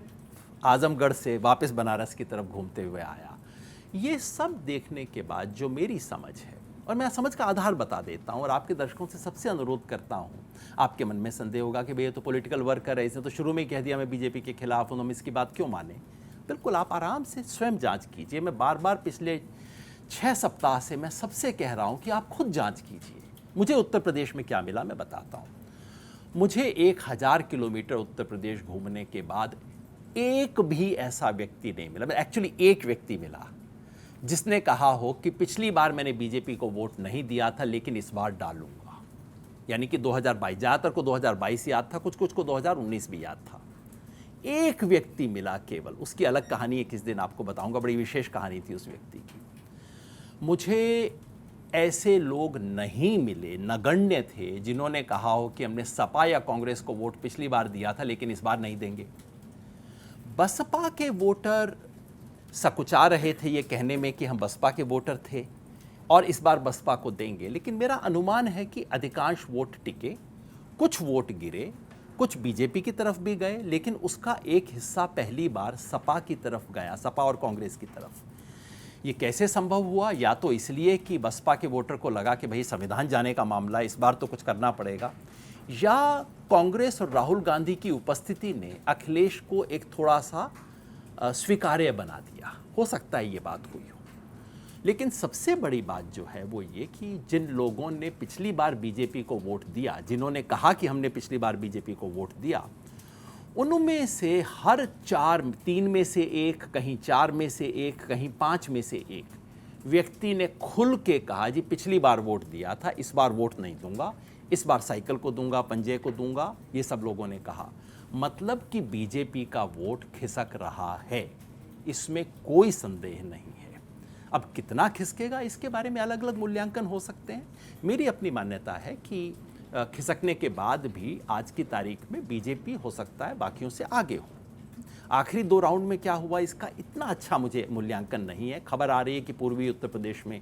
Speaker 3: आज़मगढ़ से वापस बनारस की तरफ घूमते हुए आया। ये सब देखने के बाद जो मेरी समझ है, और मैं समझ का आधार बता देता हूँ और आपके दर्शकों से सबसे अनुरोध करता हूँ, आपके मन में संदेह होगा कि भैया तो पॉलिटिकल वर्कर है, इसने तो शुरू में ही कह दिया मैं बीजेपी के खिलाफ हूँ, हम इसकी बात क्यों माने। बिल्कुल आप आराम से स्वयं जांच कीजिए। मैं बार बार पिछले 6 सप्ताह से मैं सबसे कह रहा हूँ कि आप खुद जांच कीजिए। मुझे उत्तर प्रदेश में क्या मिला मैं बताता हूँ। मुझे 1000 किलोमीटर उत्तर प्रदेश घूमने के बाद एक भी ऐसा व्यक्ति नहीं मिला, एक्चुअली एक व्यक्ति मिला जिसने कहा हो कि पिछली बार मैंने बीजेपी को वोट नहीं दिया था लेकिन इस बार डालूंगा। यानी कि 2022, ज़्यादातर को 2022 याद था, कुछ को 2019 भी याद था। एक व्यक्ति मिला केवल, उसकी अलग कहानी है, किस दिन आपको बताऊंगा, बड़ी विशेष कहानी थी उस व्यक्ति की। मुझे ऐसे लोग नहीं मिले, नगण्य थे, जिन्होंने कहा हो कि हमने सपा या कांग्रेस को वोट पिछली बार दिया था लेकिन इस बार नहीं देंगे। बसपा के वोटर सकुचा रहे थे ये कहने में कि हम बसपा के वोटर थे और इस बार बसपा को देंगे, लेकिन मेरा अनुमान है कि अधिकांश वोट टिके, कुछ वोट गिरे, कुछ बीजेपी की तरफ भी गए, लेकिन उसका एक हिस्सा पहली बार सपा की तरफ गया, सपा और कांग्रेस की तरफ। ये कैसे संभव हुआ? या तो इसलिए कि बसपा के वोटर को लगा कि भाई संविधान जाने का मामला, इस बार तो कुछ करना पड़ेगा, या कांग्रेस और राहुल गांधी की उपस्थिति ने अखिलेश को एक थोड़ा सा स्वीकार्य बना दिया। हो सकता है ये बात हुई हो। लेकिन सबसे बड़ी बात जो है वो ये कि जिन लोगों ने पिछली बार बीजेपी को वोट दिया, जिन्होंने कहा कि हमने पिछली बार बीजेपी को वोट दिया, उनमें से हर 3 में से 1, कहीं 4 में से 1, कहीं 5 में से 1 व्यक्ति ने खुल के कहा जी पिछली बार वोट दिया था, इस बार वोट नहीं दूंगा, इस बार साइकिल को दूंगा, पंजे को दूंगा, ये सब लोगों ने कहा। मतलब कि बीजेपी का वोट खिसक रहा है, इसमें कोई संदेह नहीं है। अब कितना खिसकेगा इसके बारे में अलग अलग मूल्यांकन हो सकते हैं। मेरी अपनी मान्यता है कि खिसकने के बाद भी आज की तारीख में बीजेपी हो सकता है बाकियों से आगे हो। आखिरी 2 राउंड में क्या हुआ इसका इतना अच्छा मुझे मूल्यांकन नहीं है। खबर आ रही है कि पूर्वी उत्तर प्रदेश में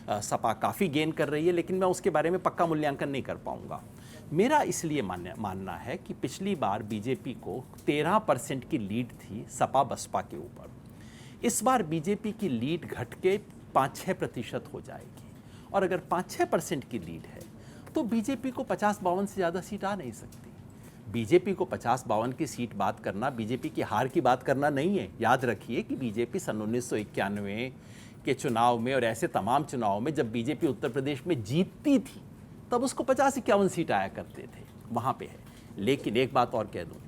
Speaker 3: सपा काफ़ी गेन कर रही है, लेकिन मैं उसके बारे में पक्का मूल्यांकन नहीं कर पाऊंगा। मेरा इसलिए मानना है कि पिछली बार बीजेपी को 13% की लीड थी सपा बसपा के ऊपर। इस बार बीजेपी की लीड घट के 5-6% हो जाएगी, और अगर 5-6% की लीड है तो बीजेपी को 50-52 से ज़्यादा सीट आ नहीं सकती। बीजेपी को 50-52 की सीट बात करना बीजेपी की हार की बात करना नहीं है। याद रखिए कि बीजेपी सन 1991 के चुनाव में और ऐसे तमाम चुनाव में जब बीजेपी उत्तर प्रदेश में जीतती थी तब उसको 50-51 सीट आया करते थे, वहाँ पे है। लेकिन एक बात और कह दूँ,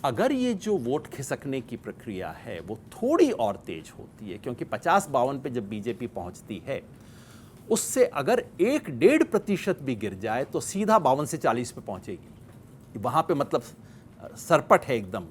Speaker 3: अगर ये जो वोट खिसकने की प्रक्रिया है वो थोड़ी और तेज होती है, क्योंकि 50-52 पे जब बीजेपी पहुँचती है उससे अगर 1-1.5% भी गिर जाए तो सीधा 52 से 40 पे पहुँचेगी। वहाँ पे मतलब सरपट है एकदम,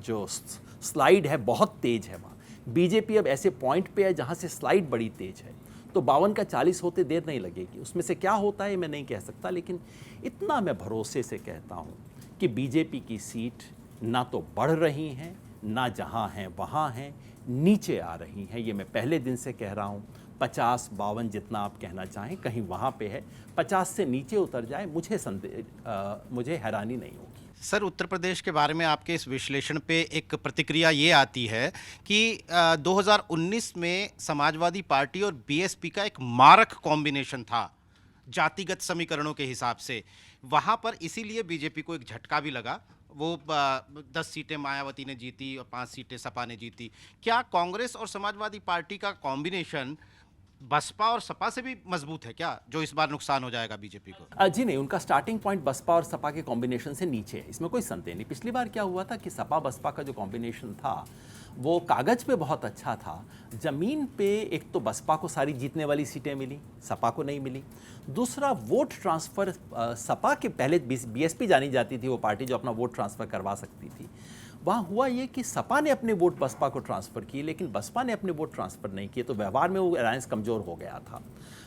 Speaker 3: जो स्लाइड है बहुत तेज है वहाँ। बीजेपी अब ऐसे पॉइंट पे है जहाँ से स्लाइड बड़ी तेज है, तो 52 का 40 होते देर नहीं लगेगी। उसमें से क्या होता है मैं नहीं कह सकता, लेकिन इतना मैं भरोसे से कहता हूँ कि बीजेपी की सीट ना तो बढ़ रही हैं, ना जहाँ हैं वहाँ हैं, नीचे आ रही हैं। ये मैं पहले दिन से कह रहा हूँ। 50-52 जितना आप कहना चाहें कहीं वहाँ पे है, 50 से नीचे उतर जाए मुझे हैरानी नहीं होगी।
Speaker 2: सर, उत्तर प्रदेश के बारे में आपके इस विश्लेषण पे एक प्रतिक्रिया ये आती है कि 2019 में समाजवादी पार्टी और बीएसपी का एक मारक कॉम्बिनेशन था जातिगत समीकरणों के हिसाब से। वहाँ पर इसीलिए बीजेपी को एक झटका भी लगा। वो 10 सीटें मायावती ने जीती और 5 सीटें सपा ने जीती। क्या कांग्रेस और समाजवादी पार्टी का कॉम्बिनेशन बसपा और सपा से भी मजबूत है क्या, जो इस बार नुकसान हो जाएगा बीजेपी को?
Speaker 3: जी नहीं, उनका स्टार्टिंग पॉइंट बसपा और सपा के कॉम्बिनेशन से नीचे है, इसमें कोई संदेह नहीं। पिछली बार क्या हुआ था कि सपा बसपा का जो कॉम्बिनेशन था वो कागज पे बहुत अच्छा था, जमीन पे एक तो बसपा को सारी जीतने वाली सीटें मिली, सपा को नहीं मिली। दूसरा, वोट ट्रांसफ़र सपा के पहले बीएसपी जानी जाती थी वो पार्टी जो अपना वोट ट्रांसफ़र करवा सकती थी। वहाँ हुआ ये कि सपा ने अपने वोट बसपा को ट्रांसफ़र किए, लेकिन बसपा ने अपने वोट ट्रांसफ़र नहीं किए, तो व्यवहार में वो अलायंस कमज़ोर हो गया था।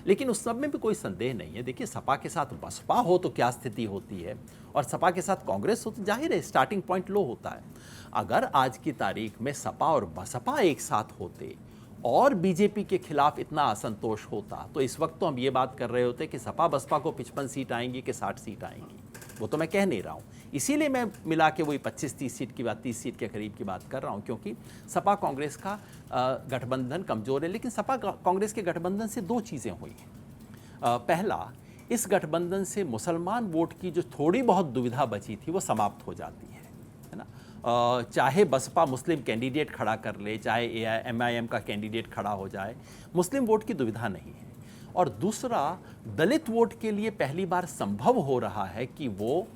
Speaker 3: लेकिन उस सब में भी कोई संदेह नहीं है। देखिए, सपा के साथ बसपा हो तो क्या स्थिति होती है, और सपा के साथ कांग्रेस हो तो जाहिर है स्टार्टिंग पॉइंट लो होता है। अगर आज की तारीख में सपा और बसपा एक साथ होते और बीजेपी के खिलाफ इतना असंतोष होता तो इस वक्त तो हम ये बात कर रहे होते कि सपा बसपा को 55 सीट आएंगी कि 60 सीट आएंगी। वो तो मैं कह नहीं रहा हूँ, इसीलिए मैं मिला के वही 25-30 सीट की बात, 30 सीट के करीब की बात कर रहा हूँ, क्योंकि सपा कांग्रेस का गठबंधन कमज़ोर है। लेकिन सपा कांग्रेस के गठबंधन से 2 चीज़ें हुई हैं। पहला, इस गठबंधन से मुसलमान वोट की जो थोड़ी बहुत दुविधा बची थी वो समाप्त हो जाती है ना। चाहे बसपा मुस्लिम कैंडिडेट खड़ा कर ले, चाहे एमआईएम का कैंडिडेट खड़ा हो जाए, मुस्लिम वोट की दुविधा नहीं है। और दूसरा, दलित वोट के लिए पहली बार संभव हो रहा है कि वो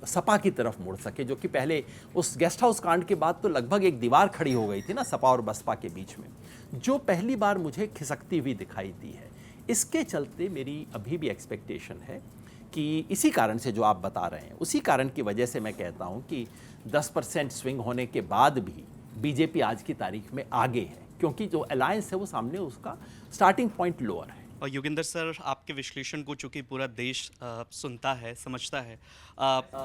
Speaker 3: सपा की तरफ मुड़ सके, जो कि पहले उस गेस्ट हाउस कांड के बाद तो लगभग एक दीवार खड़ी हो गई थी ना सपा और बसपा के बीच में, जो पहली बार मुझे खिसकती हुई दिखाई दी है। इसके चलते मेरी अभी भी एक्सपेक्टेशन है कि इसी कारण से जो आप बता रहे हैं, उसी कारण की वजह से मैं कहता हूं कि 10% स्विंग होने के बाद भी बीजेपी आज की तारीख में आगे है, क्योंकि जो अलायंस है वो सामने उसका स्टार्टिंग पॉइंट लोअर है।
Speaker 6: और योगेंद्र सर, आपके विश्लेषण को चूंकि पूरा देश सुनता है, समझता है,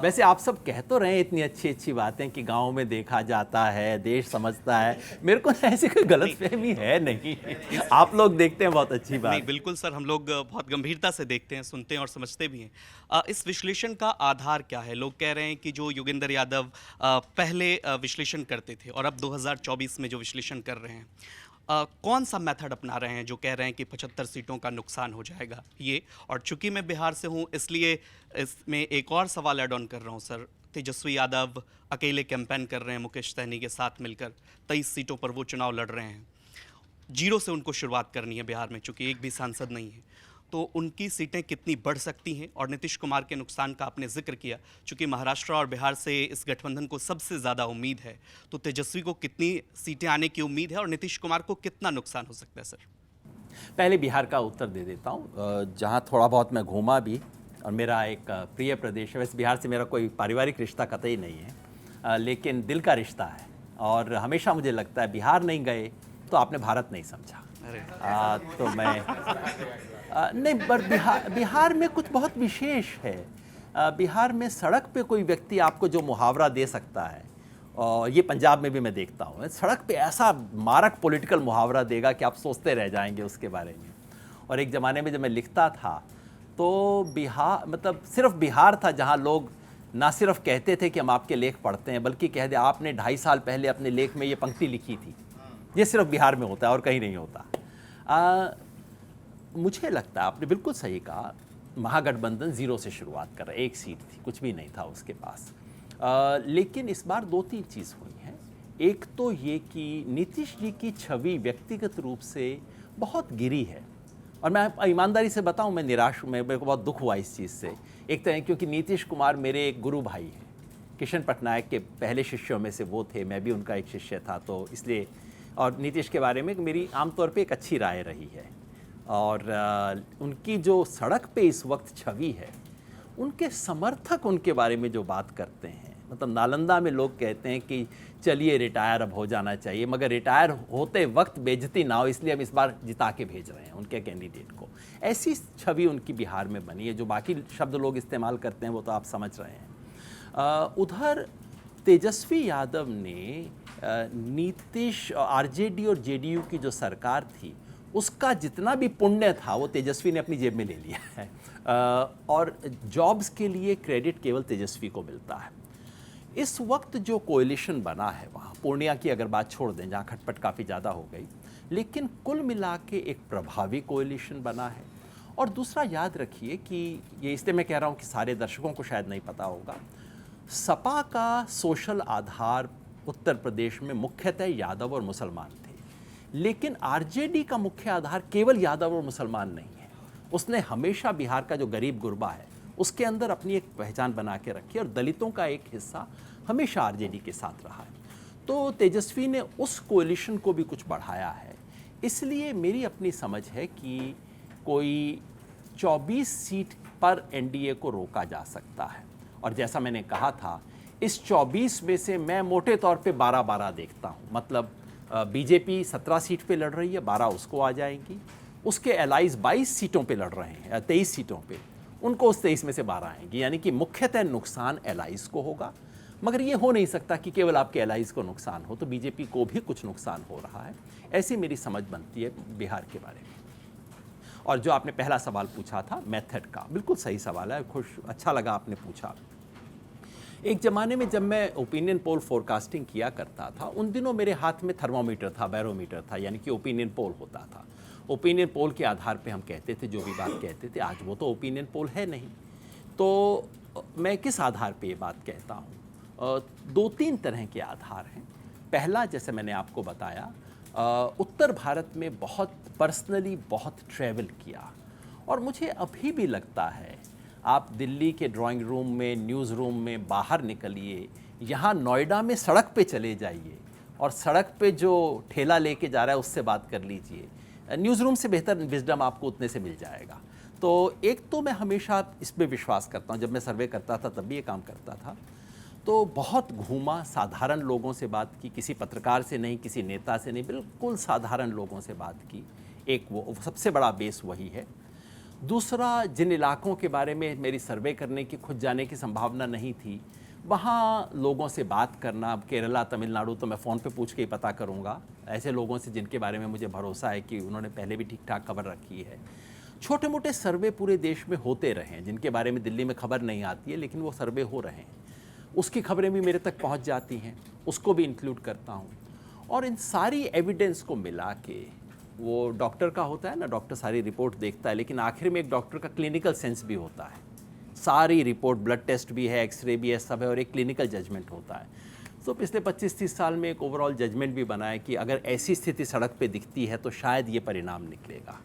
Speaker 3: वैसे आप सब कह तो रहे हैं इतनी अच्छी अच्छी बातें कि गांव में देखा जाता है, देश समझता है। मेरे को ऐसी कोई गलतफहमी है नहीं। आप लोग देखते हैं, बहुत अच्छी बात।
Speaker 6: नहीं, बिल्कुल सर, हम लोग बहुत गंभीरता से देखते हैं, सुनते हैं और समझते भी हैं। इस विश्लेषण का आधार क्या है? लोग कह रहे हैं कि जो योगेंद्र यादव पहले विश्लेषण करते थे और अब 2024 में जो विश्लेषण कर रहे हैं, कौन सा मेथड अपना रहे हैं जो कह रहे हैं कि 75 सीटों का नुकसान हो जाएगा ये? और चूंकि मैं बिहार से हूँ इसलिए इसमें एक और सवाल ऐड ऑन कर रहा हूँ सर। तेजस्वी यादव अकेले कैंपेन कर रहे हैं मुकेश सहनी के साथ मिलकर, 23 सीटों पर वो चुनाव लड़ रहे हैं। 0 से उनको शुरुआत करनी है बिहार में, चूंकि एक भी सांसद नहीं है, तो उनकी सीटें कितनी बढ़ सकती हैं? और नीतीश कुमार के नुकसान का आपने जिक्र किया, चूंकि महाराष्ट्र और बिहार से इस गठबंधन को सबसे ज़्यादा उम्मीद है, तो तेजस्वी को कितनी सीटें आने की उम्मीद है और नीतीश कुमार को कितना नुकसान हो सकता है सर?
Speaker 3: पहले बिहार का उत्तर दे देता हूँ, जहाँ थोड़ा बहुत मैं घूमा भी और मेरा एक प्रिय प्रदेश है। वैसे बिहार से मेरा कोई पारिवारिक रिश्ता कतई नहीं है, लेकिन दिल का रिश्ता है और हमेशा मुझे लगता है बिहार नहीं गए तो आपने भारत नहीं समझा। तो मैं नहीं, पर बिहार में कुछ बहुत विशेष है। बिहार में सड़क पे कोई व्यक्ति आपको जो मुहावरा दे सकता है, और ये पंजाब में भी मैं देखता हूँ, सड़क पे ऐसा मारक पॉलिटिकल मुहावरा देगा कि आप सोचते रह जाएंगे उसके बारे में। और एक ज़माने में जब मैं लिखता था तो बिहार मतलब सिर्फ बिहार था जहाँ लोग ना सिर्फ कहते थे कि हम आपके लेख पढ़ते हैं, बल्कि कह दे आपने 2.5 साल पहले अपने लेख में ये पंक्ति लिखी थी। ये सिर्फ बिहार में होता है और कहीं नहीं होता। मुझे लगता है आपने बिल्कुल सही कहा, महागठबंधन 0 से शुरुआत कर रहा है, 1 सीट थी, कुछ भी नहीं था उसके पास। लेकिन इस बार 2-3 चीज़ हुई हैं। एक तो ये कि नीतीश जी की छवि व्यक्तिगत रूप से बहुत गिरी है, और मैं ईमानदारी से बताऊं, मैं निराश हूं, मेरे को बहुत दुख हुआ इस चीज़ से। एक तरह क्योंकि नीतीश कुमार मेरे एक गुरु भाई हैं, किशन पटनायक के पहले शिष्यों में से वो थे, मैं भी उनका एक शिष्य था, तो इसलिए और नीतीश के बारे में मेरी आमतौर पे एक अच्छी राय रही है। और उनकी जो सड़क पे इस वक्त छवि है, उनके समर्थक उनके बारे में जो बात करते हैं, मतलब नालंदा में लोग कहते हैं कि चलिए रिटायर अब हो जाना चाहिए, मगर रिटायर होते वक्त बेइज्जती ना हो इसलिए हम इस बार जिता के भेज रहे हैं उनके कैंडिडेट को। ऐसी छवि उनकी बिहार में बनी है। जो बाकी शब्द लोग इस्तेमाल करते हैं वो तो आप समझ रहे हैं। उधर तेजस्वी यादव ने नीतीश, आरजेडी और जेडीयू की जो सरकार थी उसका जितना भी पुण्य था वो तेजस्वी ने अपनी जेब में ले लिया है। और जॉब्स के लिए क्रेडिट केवल तेजस्वी को मिलता है। इस वक्त जो कोएलिशन बना है वहाँ, पूर्णिया की अगर बात छोड़ दें जहाँ खटपट काफ़ी ज़्यादा हो गई, लेकिन कुल मिला के एक प्रभावी कोएलिशन बना है। और दूसरा याद रखिए कि ये इसलिए मैं कह रहा हूँ कि सारे दर्शकों को शायद नहीं पता होगा, सपा का सोशल आधार उत्तर प्रदेश में मुख्यतः यादव और मुसलमान थे, लेकिन आरजेडी का मुख्य आधार केवल यादव और मुसलमान नहीं है। उसने हमेशा बिहार का जो गरीब गुरबा है उसके अंदर अपनी एक पहचान बना के रखी, और दलितों का एक हिस्सा हमेशा आरजेडी के साथ रहा है। तो तेजस्वी ने उस कोएलिशन को भी कुछ बढ़ाया है। इसलिए मेरी अपनी समझ है कि कोई 24 सीट पर एनडीए को रोका जा सकता है। और जैसा मैंने कहा था, इस 24 में से मैं मोटे तौर पे 12-12 देखता हूँ। मतलब बीजेपी 17 सीट पे लड़ रही है, 12 उसको आ जाएंगी। उसके एलाइज 22 सीटों पे लड़ रहे हैं, 23 सीटों पे, उनको उस 23 में से 12 आएंगी। यानी कि मुख्यतः नुकसान एलाइज को होगा। मगर ये हो नहीं सकता कि केवल आपके एलाइज को नुकसान हो, तो बीजेपी को भी कुछ नुकसान हो रहा है। ऐसी मेरी समझ बनती है बिहार के बारे में। और जो आपने पहला सवाल पूछा था मेथड का, बिल्कुल सही सवाल है, अच्छा लगा आपने पूछा। एक ज़माने में जब मैं ओपिनियन पोल फोरकास्टिंग किया करता था, उन दिनों मेरे हाथ में थर्मोमीटर था, बैरोमीटर था, यानी कि ओपिनियन पोल होता था। ओपिनियन पोल के आधार पे हम कहते थे जो भी बात कहते थे। आज वो तो ओपिनियन पोल है नहीं, तो मैं किस आधार पे ये बात कहता हूँ? 2-3 तरह के आधार हैं। पहला, जैसे मैंने आपको बताया, उत्तर भारत में बहुत पर्सनली बहुत ट्रैवल किया, और मुझे अभी भी लगता है, आप दिल्ली के ड्राइंग रूम में, न्यूज़ रूम में बाहर निकलिए, यहाँ नोएडा में सड़क पे चले जाइए और सड़क पे जो ठेला लेके जा रहा है उससे बात कर लीजिए। न्यूज़ रूम से बेहतर विजडम आपको उतने से मिल जाएगा। तो एक तो मैं हमेशा इस पर विश्वास करता हूँ, जब मैं सर्वे करता था तब भी ये काम करता था, तो बहुत घूमा, साधारण लोगों से बात की, किसी पत्रकार से नहीं, किसी नेता से नहीं, बिल्कुल साधारण लोगों से बात की। एक वो सबसे बड़ा बेस वही है। दूसरा, जिन इलाकों के बारे में मेरी सर्वे करने की, खुद जाने की संभावना नहीं थी, वहाँ लोगों से बात करना। केरला, तमिलनाडु तो मैं फ़ोन पे पूछ के ही पता करूँगा, ऐसे लोगों से जिनके बारे में मुझे भरोसा है कि उन्होंने पहले भी ठीक ठाक खबर रखी है। छोटे मोटे सर्वे पूरे देश में होते रहे हैं, जिनके बारे में दिल्ली में खबर नहीं आती है, लेकिन वो सर्वे हो रहे हैं, उसकी खबरें भी मेरे तक पहुंच जाती हैं, उसको भी इंक्लूड करता हूं। और इन सारी एविडेंस को मिला के, वो डॉक्टर का होता है ना, डॉक्टर सारी रिपोर्ट देखता है, लेकिन आखिर में एक डॉक्टर का क्लिनिकल सेंस भी होता है। सारी रिपोर्ट, ब्लड टेस्ट भी है, एक्सरे भी है, सब है, और एक क्लिनिकल जजमेंट होता है। तो पिछले 25-30 साल में एक ओवरऑल जजमेंट भी बना है कि अगर ऐसी स्थिति सड़क पे दिखती है तो शायद ये परिणाम निकलेगा।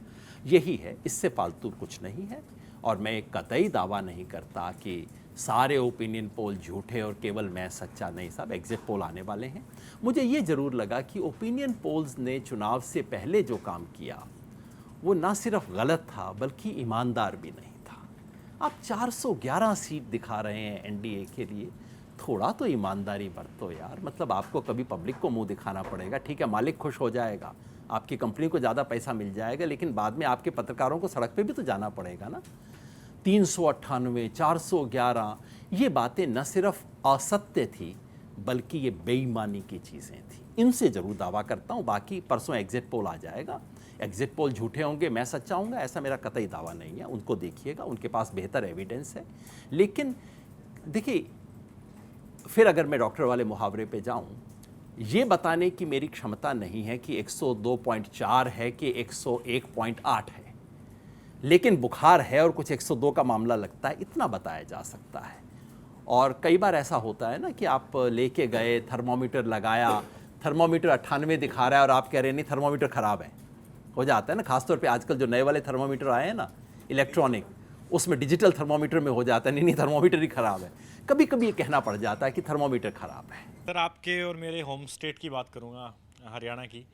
Speaker 3: यही है, इससे फालतू कुछ नहीं है। और मैं एक कतई दावा नहीं करता कि सारे ओपिनियन पोल झूठे और केवल मैं सच्चा, नहीं साहब, एग्जिट पोल आने वाले हैं। मुझे ये ज़रूर लगा कि ओपिनियन पोल्स ने चुनाव से पहले जो काम किया वो ना सिर्फ गलत था बल्कि ईमानदार भी नहीं था। आप 411 सीट दिखा रहे हैं एनडीए के लिए, थोड़ा तो ईमानदारी बरतो यार। मतलब आपको कभी पब्लिक को मुंह दिखाना पड़ेगा। ठीक है, मालिक खुश हो जाएगा, आपकी कंपनी को ज़्यादा पैसा मिल जाएगा, लेकिन बाद में आपके पत्रकारों को सड़क पे भी तो जाना पड़ेगा ना। 398, 411, ये बातें न सिर्फ असत्य थी बल्कि ये बेईमानी की चीज़ें थी। इनसे ज़रूर दावा करता हूँ। बाकी परसों एग्जिट पोल आ जाएगा, एग्जिट पोल झूठे होंगे, मैं सच्चा हूँगा, ऐसा मेरा कतई दावा नहीं है। उनको देखिएगा, उनके पास बेहतर एविडेंस है। लेकिन देखिए, फिर अगर मैं डॉक्टर वाले मुहावरे पे जाऊँ, ये बताने की मेरी क्षमता नहीं है कि 102.4 है कि 101.8 है, लेकिन बुखार है और कुछ 102 का मामला लगता है, इतना बताया जा सकता है। और कई बार ऐसा होता है ना कि आप लेके गए, थर्मोमीटर लगाया, थर्मोमीटर 98 दिखा रहा है और आप कह रहे हैं नहीं थर्मोमीटर ख़राब है। हो जाता है ना, खासतौर पे आजकल जो नए वाले थर्मोमीटर आए हैं ना इलेक्ट्रॉनिक, उसमें डिजिटल थर्मोमीटर में हो जाता है नहीं थर्मोमीटर ही ख़राब है। कभी कभी ये कहना पड़ जाता है कि थर्मोमीटर ख़राब है।
Speaker 7: सर, आपके और मेरे होम स्टेट की बात करूँगा, हरियाणा की।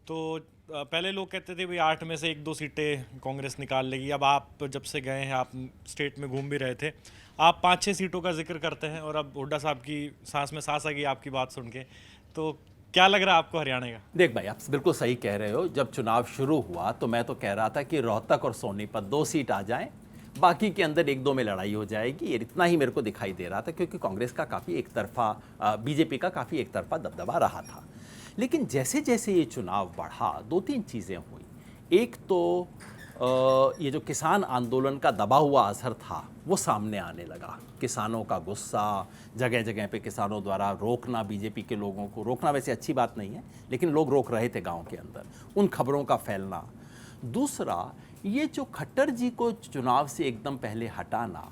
Speaker 7: तो पहले लोग कहते थे भाई 8 में से 1-2 सीटें कांग्रेस निकाल लेगी। अब आप जब से गए हैं, आप स्टेट में घूम भी रहे थे, आप 5-6 सीटों का जिक्र करते हैं और अब हुड्डा साहब की सांस में सांस आ गई आपकी बात सुन के। तो क्या लग रहा है आपको हरियाणा का?
Speaker 3: देख भाई, आप बिल्कुल सही कह रहे हो। जब चुनाव शुरू हुआ तो मैं तो कह रहा था कि रोहतक और सोनीपत 2 सीट आ जाएं, बाकी के अंदर 1-2 में लड़ाई हो जाएगी। ये इतना ही मेरे को दिखाई दे रहा था, क्योंकि कांग्रेस का काफ़ी एक तरफा, बीजेपी का काफ़ी एक तरफा दबदबा रहा था। लेकिन जैसे जैसे ये चुनाव बढ़ा, 2-3 चीज़ें हुई। एक तो ये जो किसान आंदोलन का दबा हुआ असर था वो सामने आने लगा। किसानों का गुस्सा, जगह जगह पे किसानों द्वारा रोकना, बीजेपी के लोगों को रोकना वैसे अच्छी बात नहीं है, लेकिन लोग रोक रहे थे गांव के अंदर, उन खबरों का फैलना। दूसरा, ये जो खट्टर जी को चुनाव से एकदम पहले हटाना,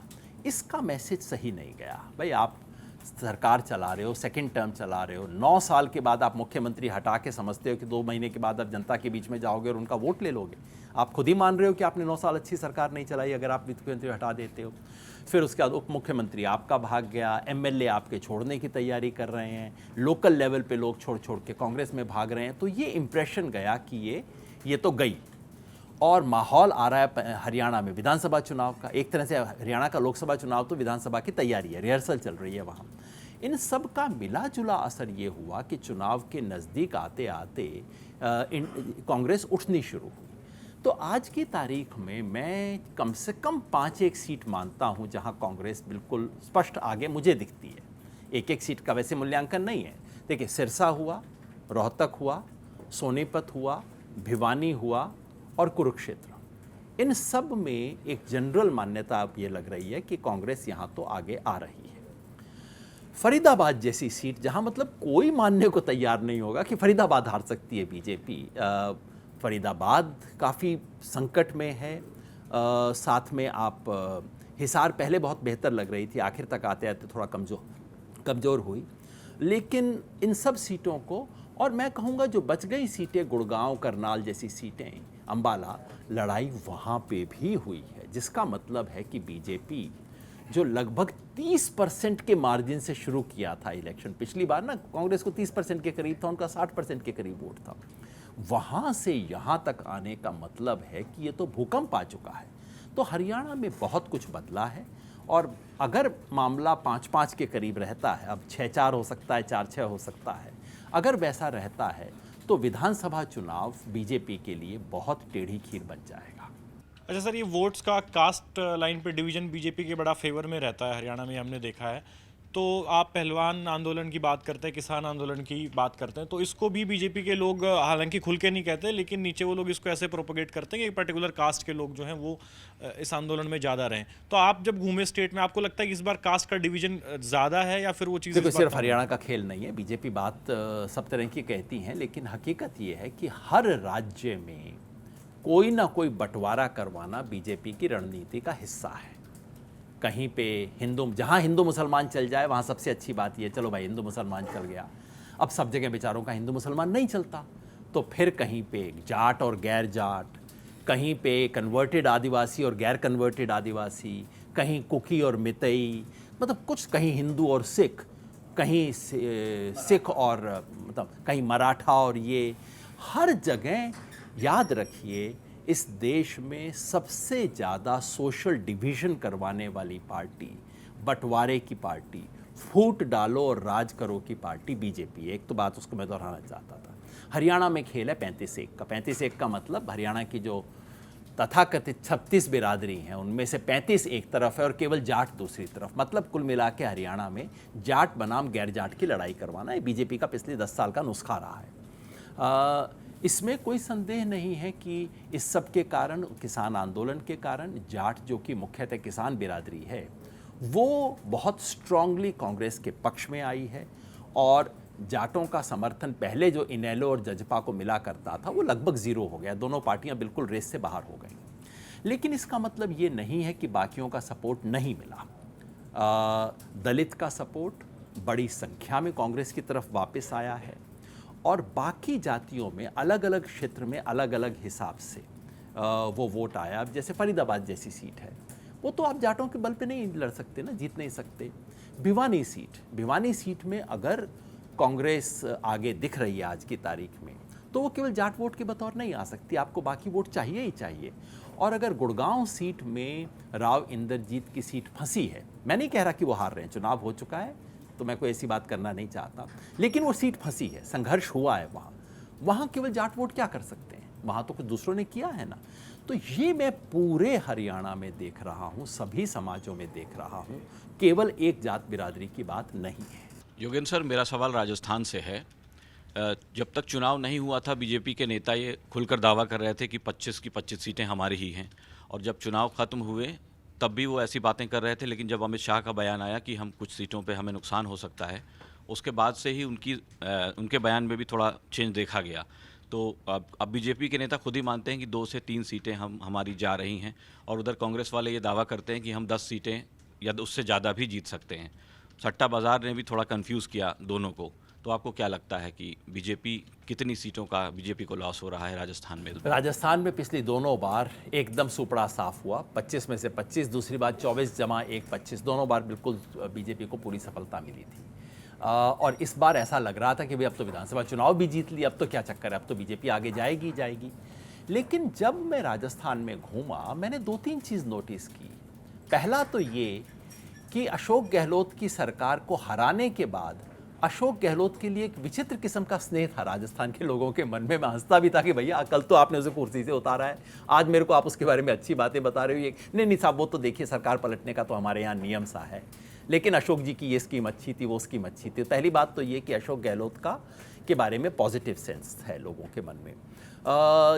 Speaker 3: इसका मैसेज सही नहीं गया। भाई, आप सरकार चला रहे हो, सेकंड टर्म चला रहे हो, 9 साल के बाद आप मुख्यमंत्री हटा के समझते हो कि 2 महीने के बाद आप जनता के बीच में जाओगे और उनका वोट ले लोगे। आप खुद ही मान रहे हो कि आपने 9 साल अच्छी सरकार नहीं चलाई अगर आप मुख्यमंत्री हटा देते हो। फिर उसके बाद उप मुख्यमंत्री आपका भाग गया, एमएलए आपके छोड़ने की तैयारी कर रहे हैं, लोकल लेवल पे लोग छोड़ छोड़ के कांग्रेस में भाग रहे हैं। तो ये इंप्रेशन गया कि ये तो गई। और माहौल आ रहा है हरियाणा में विधानसभा चुनाव का। एक तरह से हरियाणा का लोकसभा चुनाव तो विधानसभा की तैयारी है, रिहर्सल चल रही है वहाँ। इन सब का मिला जुला असर ये हुआ कि चुनाव के नज़दीक आते आते कांग्रेस उठनी शुरू हुई। तो आज की तारीख में मैं कम से कम 5-1 सीट मानता हूँ जहाँ कांग्रेस बिल्कुल स्पष्ट आगे मुझे दिखती है। 1-1 सीट का वैसे मूल्यांकन नहीं है। देखिए, सिरसा हुआ, रोहतक हुआ, सोनीपत हुआ, भिवानी हुआ और कुरुक्षेत्र। इन सब में एक जनरल मान्यता अब ये लग रही है कि कांग्रेस यहाँ तो आगे आ रही है। फरीदाबाद जैसी सीट, जहाँ मतलब कोई मानने को तैयार नहीं होगा कि फरीदाबाद हार सकती है बीजेपी। फरीदाबाद काफ़ी संकट में है। साथ में आप हिसार पहले बहुत बेहतर लग रही थी, आखिर तक आते आते थोड़ा कमज़ोर हुई। लेकिन इन सब सीटों को, और मैं कहूँगा जो बच गई सीटें, गुड़गांव, करनाल जैसी सीटें, अंबाला, लड़ाई वहाँ पे भी हुई है। जिसका मतलब है कि बीजेपी जो लगभग 30% के मार्जिन से शुरू किया था इलेक्शन, पिछली बार ना कांग्रेस को 30% के करीब था, उनका 60% के करीब वोट था, वहाँ से यहाँ तक आने का मतलब है कि ये तो भूकंप आ चुका है। तो हरियाणा में बहुत कुछ बदला है। और अगर मामला 5-5 के करीब रहता है, अब 6-4 हो सकता है, 4-6 हो सकता है, अगर वैसा रहता है तो विधानसभा चुनाव बीजेपी के लिए बहुत टेढ़ी खीर बन जाएगा।
Speaker 7: अच्छा सर, ये वोट्स का कास्ट लाइन पे डिवीजन बीजेपी के बड़ा फेवर में रहता है हरियाणा में, हमने देखा है। तो आप पहलवान आंदोलन की बात करते हैं, किसान आंदोलन की बात करते हैं, तो इसको भी बीजेपी के लोग हालांकि खुल के नहीं कहते, लेकिन नीचे वो लोग इसको ऐसे प्रोपोगेट करते हैं कि पर्टिकुलर कास्ट के लोग जो हैं वो इस आंदोलन में ज़्यादा रहें। तो आप जब घूमे स्टेट में, आपको लगता है कि इस बार कास्ट का डिवीजन ज़्यादा है या फिर वो चीज़?
Speaker 3: देखो, सिर्फ हरियाणा का खेल नहीं है। बीजेपी बात सब तरह की कहती हैं, लेकिन हकीकत ये है कि हर राज्य में कोई ना कोई बंटवारा करवाना बीजेपी की रणनीति का हिस्सा है। कहीं पे हिंदू, जहाँ हिंदू मुसलमान चल जाए वहाँ सबसे अच्छी बात ये, चलो भाई हिंदू मुसलमान चल गया। अब सब जगह बेचारों का हिंदू मुसलमान नहीं चलता, तो फिर कहीं पे जाट और गैर जाट, कहीं पे कन्वर्टेड आदिवासी और गैर कन्वर्टेड आदिवासी, कहीं कुकी और मितई, मतलब कुछ, कहीं हिंदू और सिख, कहीं सिख और मतलब कहीं मराठा, और ये हर जगह याद रखिए, इस देश में सबसे ज़्यादा सोशल डिवीज़न करवाने वाली पार्टी, बंटवारे की पार्टी, फूट डालो और राज करो की पार्टी बीजेपी है। एक तो बात उसको मैं दोहराना चाहता था। हरियाणा में खेल है 35-1 का। 35-1 का मतलब हरियाणा की जो तथाकथित 36 बिरादरी हैं उनमें से 35 एक तरफ है और केवल जाट दूसरी तरफ। मतलब कुल मिला के हरियाणा में जाट बनाम गैर जाट की लड़ाई करवाना है बीजेपी का पिछले 10 साल का नुस्खा रहा है। इसमें कोई संदेह नहीं है कि इस सब के कारण, किसान आंदोलन के कारण, जाट जो कि मुख्यतः किसान बिरादरी है वो बहुत स्ट्रांगली कांग्रेस के पक्ष में आई है और जाटों का समर्थन पहले जो इनेलो और जजपा को मिला करता था वो लगभग ज़ीरो हो गया। दोनों पार्टियां बिल्कुल रेस से बाहर हो गई। लेकिन इसका मतलब ये नहीं है कि बाकियों का सपोर्ट नहीं मिला। दलित का सपोर्ट बड़ी संख्या में कांग्रेस की तरफ वापस आया है और बाकी जातियों में अलग अलग क्षेत्र में अलग अलग हिसाब से वो वोट आया। अब जैसे फरीदाबाद जैसी सीट है वो तो आप जाटों के बल पे नहीं लड़ सकते ना, जीत नहीं सकते। भिवानी सीट में अगर कांग्रेस आगे दिख रही है आज की तारीख में तो वो केवल जाट वोट के बतौर नहीं आ सकती, आपको बाकी वोट चाहिए ही चाहिए। और अगर गुड़गांव सीट में राव इंद्रजीत की सीट फंसी है, मैं नहीं कह रहा कि वो हार रहे हैं, चुनाव हो चुका है तो मैं कोई ऐसी बात करना नहीं चाहता, लेकिन वो सीट फंसी है, संघर्ष हुआ है वहाँ केवल जाट वोट क्या कर सकते हैं, वहाँ तो कुछ दूसरों ने किया है ना। तो ये मैं पूरे हरियाणा में देख रहा हूँ, सभी समाजों में देख रहा हूँ, केवल एक जात बिरादरी की बात नहीं है।
Speaker 8: योगेंद्र सर, मेरा सवाल राजस्थान से है। जब तक चुनाव नहीं हुआ था बीजेपी के नेता ये खुलकर दावा कर रहे थे कि 25 की 25 सीटें हमारी ही हैं, और जब चुनाव ख़त्म हुए तब भी वो ऐसी बातें कर रहे थे। लेकिन जब अमित शाह का बयान आया कि हम कुछ सीटों पे हमें नुकसान हो सकता है, उसके बाद से ही उनके बयान में भी थोड़ा चेंज देखा गया। तो अब बीजेपी के नेता खुद ही मानते हैं कि 2 से 3 सीटें हमारी जा रही हैं, और उधर कांग्रेस वाले ये दावा करते हैं कि हम 10 सीटें या उससे ज़्यादा भी जीत सकते हैं। सट्टा बाज़ार ने भी थोड़ा कंफ्यूज किया दोनों को। तो आपको क्या लगता है कि बीजेपी कितनी सीटों का बीजेपी को लॉस हो रहा है राजस्थान में?
Speaker 3: राजस्थान में पिछली दोनों बार एकदम सुपड़ा साफ हुआ, 25 में से 25, दूसरी बार 24 जमा 1 25, दोनों बार बिल्कुल बीजेपी को पूरी सफलता मिली थी। और इस बार ऐसा लग रहा था कि भाई अब तो विधानसभा चुनाव भी जीत लिया, अब तो क्या चक्कर है, अब तो बीजेपी आगे जाएगी। लेकिन जब मैं राजस्थान में घूमा मैंने 2-3 चीज़ नोटिस की। पहला तो ये कि अशोक गहलोत की सरकार को हराने के बाद अशोक गहलोत के लिए एक विचित्र किस्म का स्नेह था राजस्थान के लोगों के मन में। मैं हंसता भी था कि भैया कल तो आपने उसे कुर्सी से उतारा है, आज मेरे को आप उसके बारे में अच्छी बातें बता रहे हो। नहीं साहब, वो तो देखिए सरकार पलटने का तो हमारे यहाँ नियम सा है, लेकिन अशोक जी की ये स्कीम अच्छी थी, वो स्कीम अच्छी थी। पहली बात तो ये कि अशोक गहलोत के बारे में पॉजिटिव सेंस है लोगों के मन में,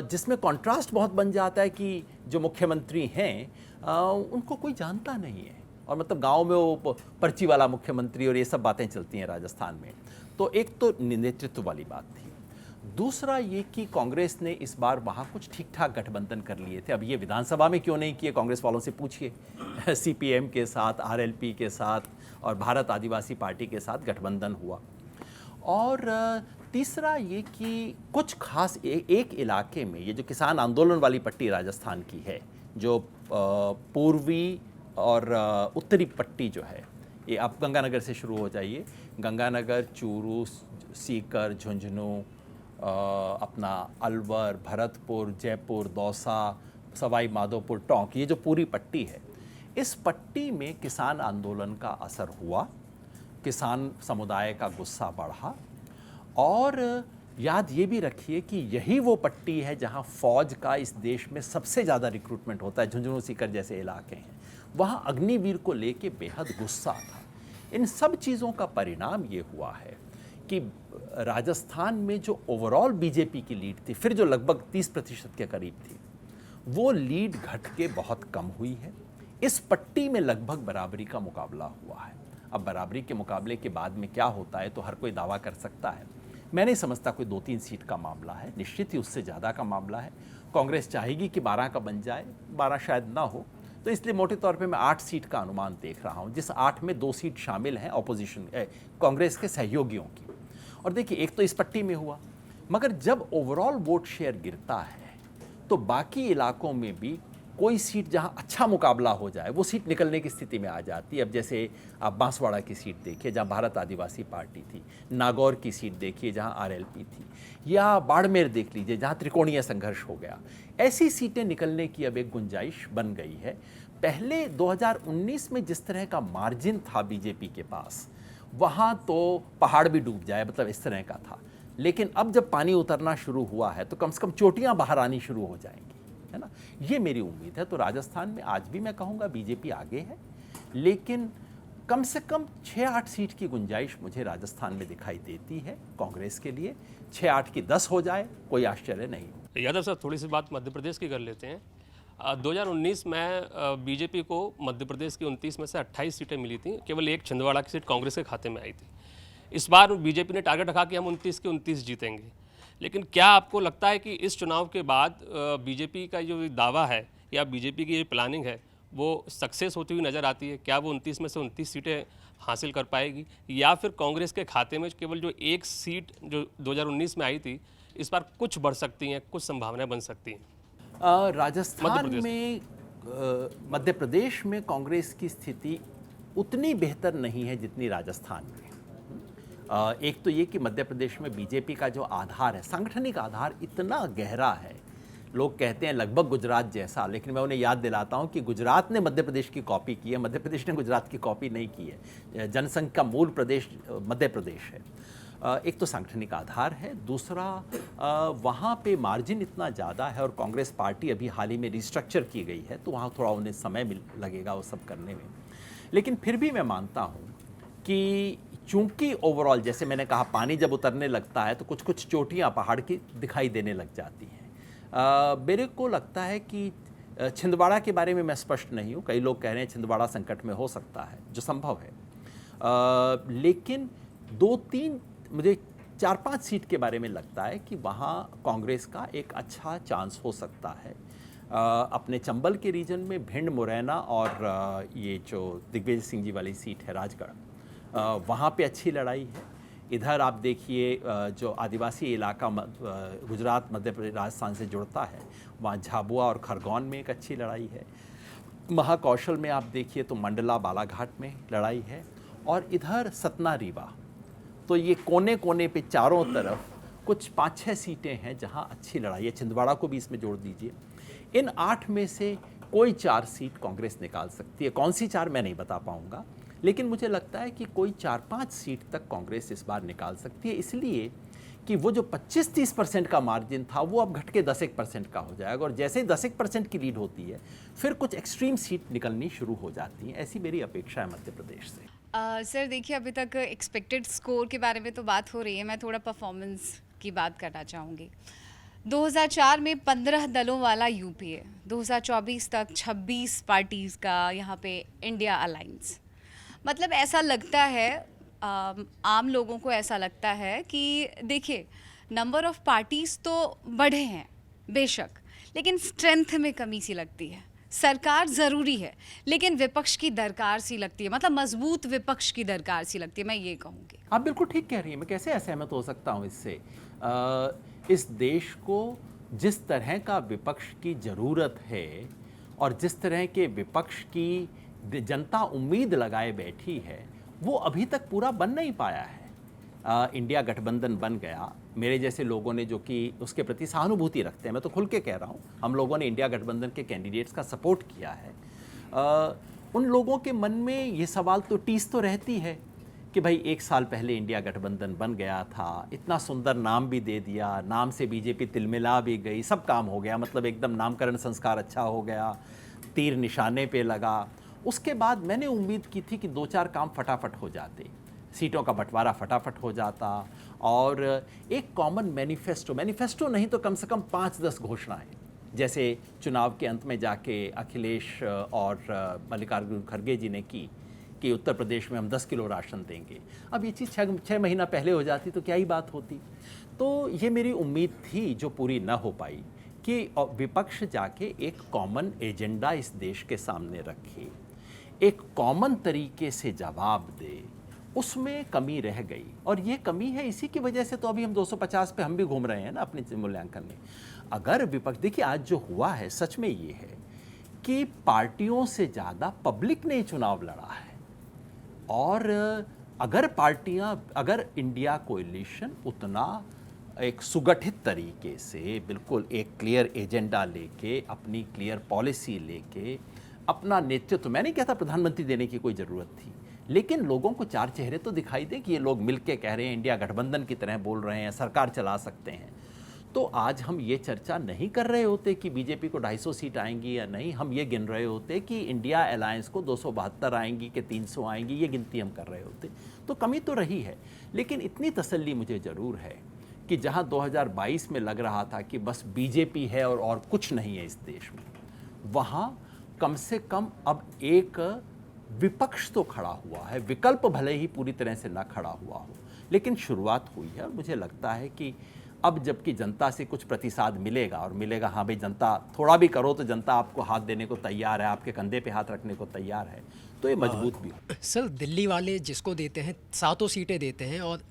Speaker 3: जिसमें कॉन्ट्रास्ट बहुत बन जाता है कि जो मुख्यमंत्री हैं उनको कोई जानता नहीं है, और मतलब गांव में वो पर्ची वाला मुख्यमंत्री और ये सब बातें चलती हैं राजस्थान में। तो एक तो नेतृत्व वाली बात थी। दूसरा ये कि कांग्रेस ने इस बार वहाँ कुछ ठीक ठाक गठबंधन कर लिए थे। अब ये विधानसभा में क्यों नहीं किए, कांग्रेस वालों से पूछिए। सीपीएम के साथ, आरएलपी के साथ और भारत आदिवासी पार्टी के साथ गठबंधन हुआ। और तीसरा ये कि कुछ खास एक इलाके में, ये जो किसान आंदोलन वाली पट्टी राजस्थान की है, जो पूर्वी और उत्तरी पट्टी जो है, ये आप गंगानगर से शुरू हो जाइए, गंगानगर, चूरू, सीकर, झुंझुनू, अपना अलवर, भरतपुर, जयपुर, दौसा, सवाई माधोपुर, टोंक, ये जो पूरी पट्टी है, इस पट्टी में किसान आंदोलन का असर हुआ, किसान समुदाय का गुस्सा बढ़ा। और याद ये भी रखिए कि यही वो पट्टी है जहां फौज का इस देश में सबसे ज़्यादा रिक्रूटमेंट होता है। झुंझुनू, सीकर जैसे इलाके हैं, वहाँ अग्निवीर को लेके बेहद गुस्सा था। इन सब चीज़ों का परिणाम ये हुआ है कि राजस्थान में जो ओवरऑल बीजेपी की लीड थी, फिर जो लगभग 30% के करीब थी, वो लीड घट के बहुत कम हुई है। इस पट्टी में लगभग बराबरी का मुकाबला हुआ है। अब बराबरी के मुकाबले के बाद में क्या होता है तो हर कोई दावा कर सकता है। मैं नहीं समझता कोई 2-3 सीट का मामला है, निश्चित ही उससे ज़्यादा का मामला है। कांग्रेस चाहेगी कि 12 का बन जाए, 12 शायद ना हो, तो इसलिए मोटे तौर पे मैं 8 सीट का अनुमान देख रहा हूँ, जिस 8 में 2 सीट शामिल हैं ऑपोजिशन कांग्रेस के सहयोगियों की। और देखिए, एक तो इस पट्टी में हुआ, मगर जब ओवरऑल वोट शेयर गिरता है तो बाकी इलाकों में भी कोई सीट जहाँ अच्छा मुकाबला हो जाए वो सीट निकलने की स्थिति में आ जाती है। अब जैसे आप बांसवाड़ा की सीट देखिए जहाँ भारत आदिवासी पार्टी थी, नागौर की सीट देखिए जहाँ आरएलपी थी, या बाड़मेर देख लीजिए जहाँ त्रिकोणीय संघर्ष हो गया। ऐसी सीटें निकलने की अब एक गुंजाइश बन गई है। पहले 2019 में जिस तरह का मार्जिन था बीजेपी के पास, वहाँ तो पहाड़ भी डूब जाए, मतलब इस तरह का था। लेकिन अब जब पानी उतरना शुरू हुआ है तो कम से कम चोटियाँ बाहर आनी शुरू हो जाएंगी, है ना, ये मेरी उम्मीद है। तो राजस्थान में आज भी मैं कहूँगा बीजेपी आगे है, लेकिन कम से कम 6-8 सीट की गुंजाइश मुझे राजस्थान में दिखाई देती है कांग्रेस के लिए। 6-8 की 10 हो जाए कोई आश्चर्य नहीं।
Speaker 9: यादव साहब, थोड़ी सी बात मध्य प्रदेश की कर लेते हैं। 2019 में बीजेपी को मध्य प्रदेश की 29 में से 28 सीटें मिली थी, केवल एक छिंदवाड़ा की सीट कांग्रेस के खाते में आई थी। इस बार बीजेपी ने टारगेट रखा कि हम 29 के 29 जीतेंगे। लेकिन क्या आपको लगता है कि इस चुनाव के बाद बीजेपी का जो दावा है या बीजेपी की ये प्लानिंग है वो सक्सेस होती हुई नज़र आती है? क्या वो 29 में से 29 सीटें हासिल कर पाएगी, या फिर कांग्रेस के खाते में केवल जो एक सीट जो 2019 में आई थी इस बार कुछ बढ़ सकती हैं, कुछ संभावनाएं बन सकती हैं?
Speaker 3: राजस्थान में, मध्य प्रदेश में कांग्रेस की स्थिति उतनी बेहतर नहीं है जितनी राजस्थान में। एक तो ये कि मध्य प्रदेश में बीजेपी का जो आधार है, सांगठनिक आधार इतना गहरा है, लोग कहते हैं लगभग गुजरात जैसा, लेकिन मैं उन्हें याद दिलाता हूं कि गुजरात ने मध्य प्रदेश की कॉपी की है, मध्य प्रदेश ने गुजरात की कॉपी नहीं की है। जनसंख्या का मूल प्रदेश मध्य प्रदेश है। एक तो सांगठनिक आधार है, दूसरा वहाँ पे मार्जिन इतना ज़्यादा है और कांग्रेस पार्टी अभी हाल ही में रिस्ट्रक्चर की गई है, तो वहाँ थोड़ा उन्हें समय लगेगा वो सब करने में। लेकिन फिर भी मैं मानता हूँ कि चूंकि ओवरऑल, जैसे मैंने कहा, पानी जब उतरने लगता है तो कुछ कुछ चोटियाँ पहाड़ की दिखाई देने लग जाती हैं। मेरे को लगता है कि छिंदवाड़ा के बारे में मैं स्पष्ट नहीं हूँ, कई लोग कह रहे हैं छिंदवाड़ा संकट में हो सकता है, जो संभव है। लेकिन 2-3, मुझे 4-5 सीट के बारे में लगता है कि वहाँ कांग्रेस का एक अच्छा चांस हो सकता है। अपने चंबल के रीजन में भिंड, मुरैना और ये जो दिग्विजय सिंह जी वाली सीट है राजगढ़, वहाँ पे अच्छी लड़ाई है। इधर आप देखिए जो आदिवासी इलाका गुजरात, मध्य प्रदेश, राजस्थान से जुड़ता है, वहाँ झाबुआ और खरगोन में एक अच्छी लड़ाई है। महाकौशल में आप देखिए तो मंडला, बालाघाट में लड़ाई है, और इधर सतना, रीवा, तो ये कोने कोने पे चारों तरफ कुछ 5-6 सीटें हैं जहाँ अच्छी लड़ाई है। छिंदवाड़ा को भी इसमें जोड़ दीजिए। इन 8 में से कोई 4 सीट कांग्रेस निकाल सकती है। कौन सी 4 मैं नहीं बता पाऊँगा, लेकिन मुझे लगता है कि कोई 4-5 सीट तक कांग्रेस इस बार निकाल सकती है, इसलिए कि वो जो 25-30% का मार्जिन था वो अब घट के 10-1% का हो जाएगा, और जैसे ही 10-1% की लीड होती है फिर कुछ एक्सट्रीम सीट निकलनी शुरू हो जाती हैं। ऐसी मेरी अपेक्षा है मध्य प्रदेश से।
Speaker 10: सर देखिए, अभी तक एक्सपेक्टेड स्कोर के बारे में तो बात हो रही है, मैं थोड़ा परफॉर्मेंस की बात करना चाहूँगी। 2004 में 15 दलों वाला यूपीए, 2024 तक 26 पार्टीज़ का यहाँ पे इंडिया अलायंस। मतलब ऐसा लगता है, आम लोगों को ऐसा लगता है कि देखिए, नंबर ऑफ़ पार्टीज़ तो बढ़े हैं बेशक, लेकिन स्ट्रेंथ में कमी सी लगती है। सरकार ज़रूरी है, लेकिन विपक्ष की दरकार सी लगती है, मतलब मजबूत विपक्ष की दरकार सी लगती है, मैं ये कहूँगी।
Speaker 3: आप बिल्कुल ठीक कह रही हैं, मैं कैसे असहमत हो सकता हूँ इससे। इस देश को जिस तरह का विपक्ष की ज़रूरत है और जिस तरह के विपक्ष की जनता उम्मीद लगाए बैठी है, वो अभी तक पूरा बन नहीं पाया है। इंडिया गठबंधन बन गया, मेरे जैसे लोगों ने जो कि उसके प्रति सहानुभूति रखते हैं, मैं तो खुल के कह रहा हूँ, हम लोगों ने इंडिया गठबंधन के कैंडिडेट्स का सपोर्ट किया है। उन लोगों के मन में ये सवाल तो टीस तो रहती है कि भाई 1 साल पहले इंडिया गठबंधन बन गया था, इतना सुंदर नाम भी दे दिया, नाम से बीजेपी तिलमिला भी गई, सब काम हो गया, मतलब एकदम नामकरण संस्कार अच्छा हो गया, तीर निशाने पे लगा। उसके बाद मैंने उम्मीद की थी कि 2-4 काम फटाफट हो जाते, सीटों का बंटवारा फटाफट हो जाता, और एक कॉमन मैनिफेस्टो नहीं तो कम से कम 5-10 घोषणाएं, जैसे चुनाव के अंत में जाके अखिलेश और मल्लिकार्जुन खड़गे जी ने की कि उत्तर प्रदेश में हम 10 किलो राशन देंगे। अब ये चीज़ 6 महीना पहले हो जाती तो क्या ही बात होती। तो ये मेरी उम्मीद थी जो पूरी न हो पाई, कि विपक्ष जाके एक कॉमन एजेंडा इस देश के सामने रखे, एक कॉमन तरीके से जवाब दे, उसमें कमी रह गई। और ये कमी है, इसी की वजह से तो अभी हम 250 पे हम भी घूम रहे हैं ना अपने मूल्यांकन में। अगर विपक्ष, देखिए आज जो हुआ है सच में ये है कि पार्टियों से ज़्यादा पब्लिक ने चुनाव लड़ा है, और अगर इंडिया कोएलिशन उतना एक सुगठित तरीके से, बिल्कुल एक क्लियर एजेंडा लेके, अपनी क्लियर पॉलिसी लेके, अपना नेतृत्व, मैं नहीं कहता प्रधानमंत्री देने की कोई ज़रूरत थी, लेकिन लोगों को चार चेहरे तो दिखाई दे कि ये लोग मिलके कह रहे हैं, इंडिया गठबंधन की तरह बोल रहे हैं, सरकार चला सकते हैं। तो आज हम ये चर्चा नहीं कर रहे होते कि बीजेपी को 250 सीट आएंगी या नहीं, हम ये गिन रहे होते कि इंडिया अलायंस को 272 आएंगी कि 300 आएंगी, ये गिनती हम कर रहे होते। तो कमी तो रही है, लेकिन इतनी तसल्ली मुझे ज़रूर है कि जहां 2022 में लग रहा था कि बस बीजेपी है और कुछ नहीं है इस देश में, वहां कम से कम अब एक विपक्ष तो खड़ा हुआ है। विकल्प भले ही पूरी तरह से ना खड़ा हुआ हो, लेकिन शुरुआत हुई है। और मुझे लगता है कि अब जबकि जनता से कुछ प्रतिसाद मिलेगा, और मिलेगा, हाँ भाई जनता थोड़ा भी करो तो जनता आपको हाथ देने को तैयार है, आपके कंधे पे हाथ रखने को तैयार है, तो ये मजबूत भी हो।
Speaker 11: सर, दिल्ली वाले जिसको देते हैं 7 सीटें देते हैं और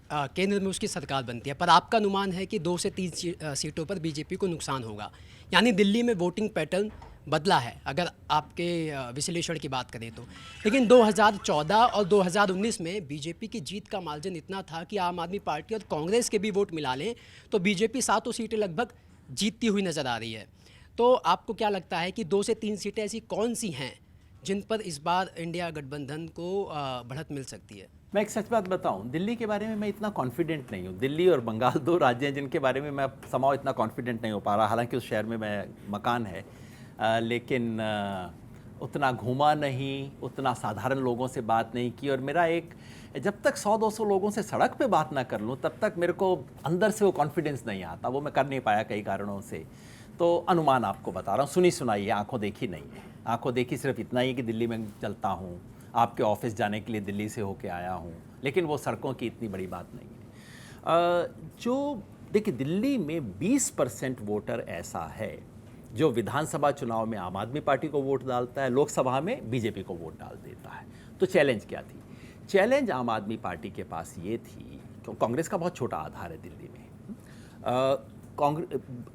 Speaker 11: केंद्र में उसकी सरकार बनती है, पर आपका अनुमान है कि 2 से 3 सीटों पर बीजेपी को नुकसान होगा। यानी दिल्ली में वोटिंग पैटर्न बदला है अगर आपके विश्लेषण की बात करें तो। लेकिन 2014 और 2019 में बीजेपी की जीत का मार्जिन इतना था कि आम आदमी पार्टी और कांग्रेस के भी वोट मिला लें तो बीजेपी 7 सीटें लगभग जीतती हुई नज़र आ रही है। तो आपको क्या लगता है कि 2 से 3 सीटें ऐसी कौन सी हैं जिन पर इस बार इंडिया गठबंधन को बढ़त मिल सकती है?
Speaker 3: मैं एक सच बात बताऊं, दिल्ली के बारे में मैं इतना कॉन्फिडेंट नहीं हूं। दिल्ली और बंगाल 2 राज्य हैं जिनके बारे में मैं समाव इतना कॉन्फिडेंट नहीं हो पा रहा। हालांकि उस शहर में मैं मकान है, लेकिन उतना घूमा नहीं, उतना साधारण लोगों से बात नहीं की। और मेरा एक, जब तक 100-200 लोगों से सड़क पे बात ना कर लूँ तब तक मेरे को अंदर से वो कॉन्फिडेंस नहीं आता। वो मैं कर नहीं पाया कई कारणों से। तो अनुमान आपको बता रहा हूँ, सुनी सुनाई है, आंखों देखी नहीं है। आंखों देखी सिर्फ इतना ही कि दिल्ली में चलता हूँ, आपके ऑफिस जाने के लिए दिल्ली से होके आया हूँ, लेकिन वो सड़कों की इतनी बड़ी बात नहीं है। जो देखिए, दिल्ली में 20% वोटर ऐसा है जो विधानसभा चुनाव में आम आदमी पार्टी को वोट डालता है, लोकसभा में बीजेपी को वोट डाल देता है। तो चैलेंज क्या थी? चैलेंज आम आदमी पार्टी के पास ये थी, कांग्रेस का बहुत छोटा आधार है दिल्ली में,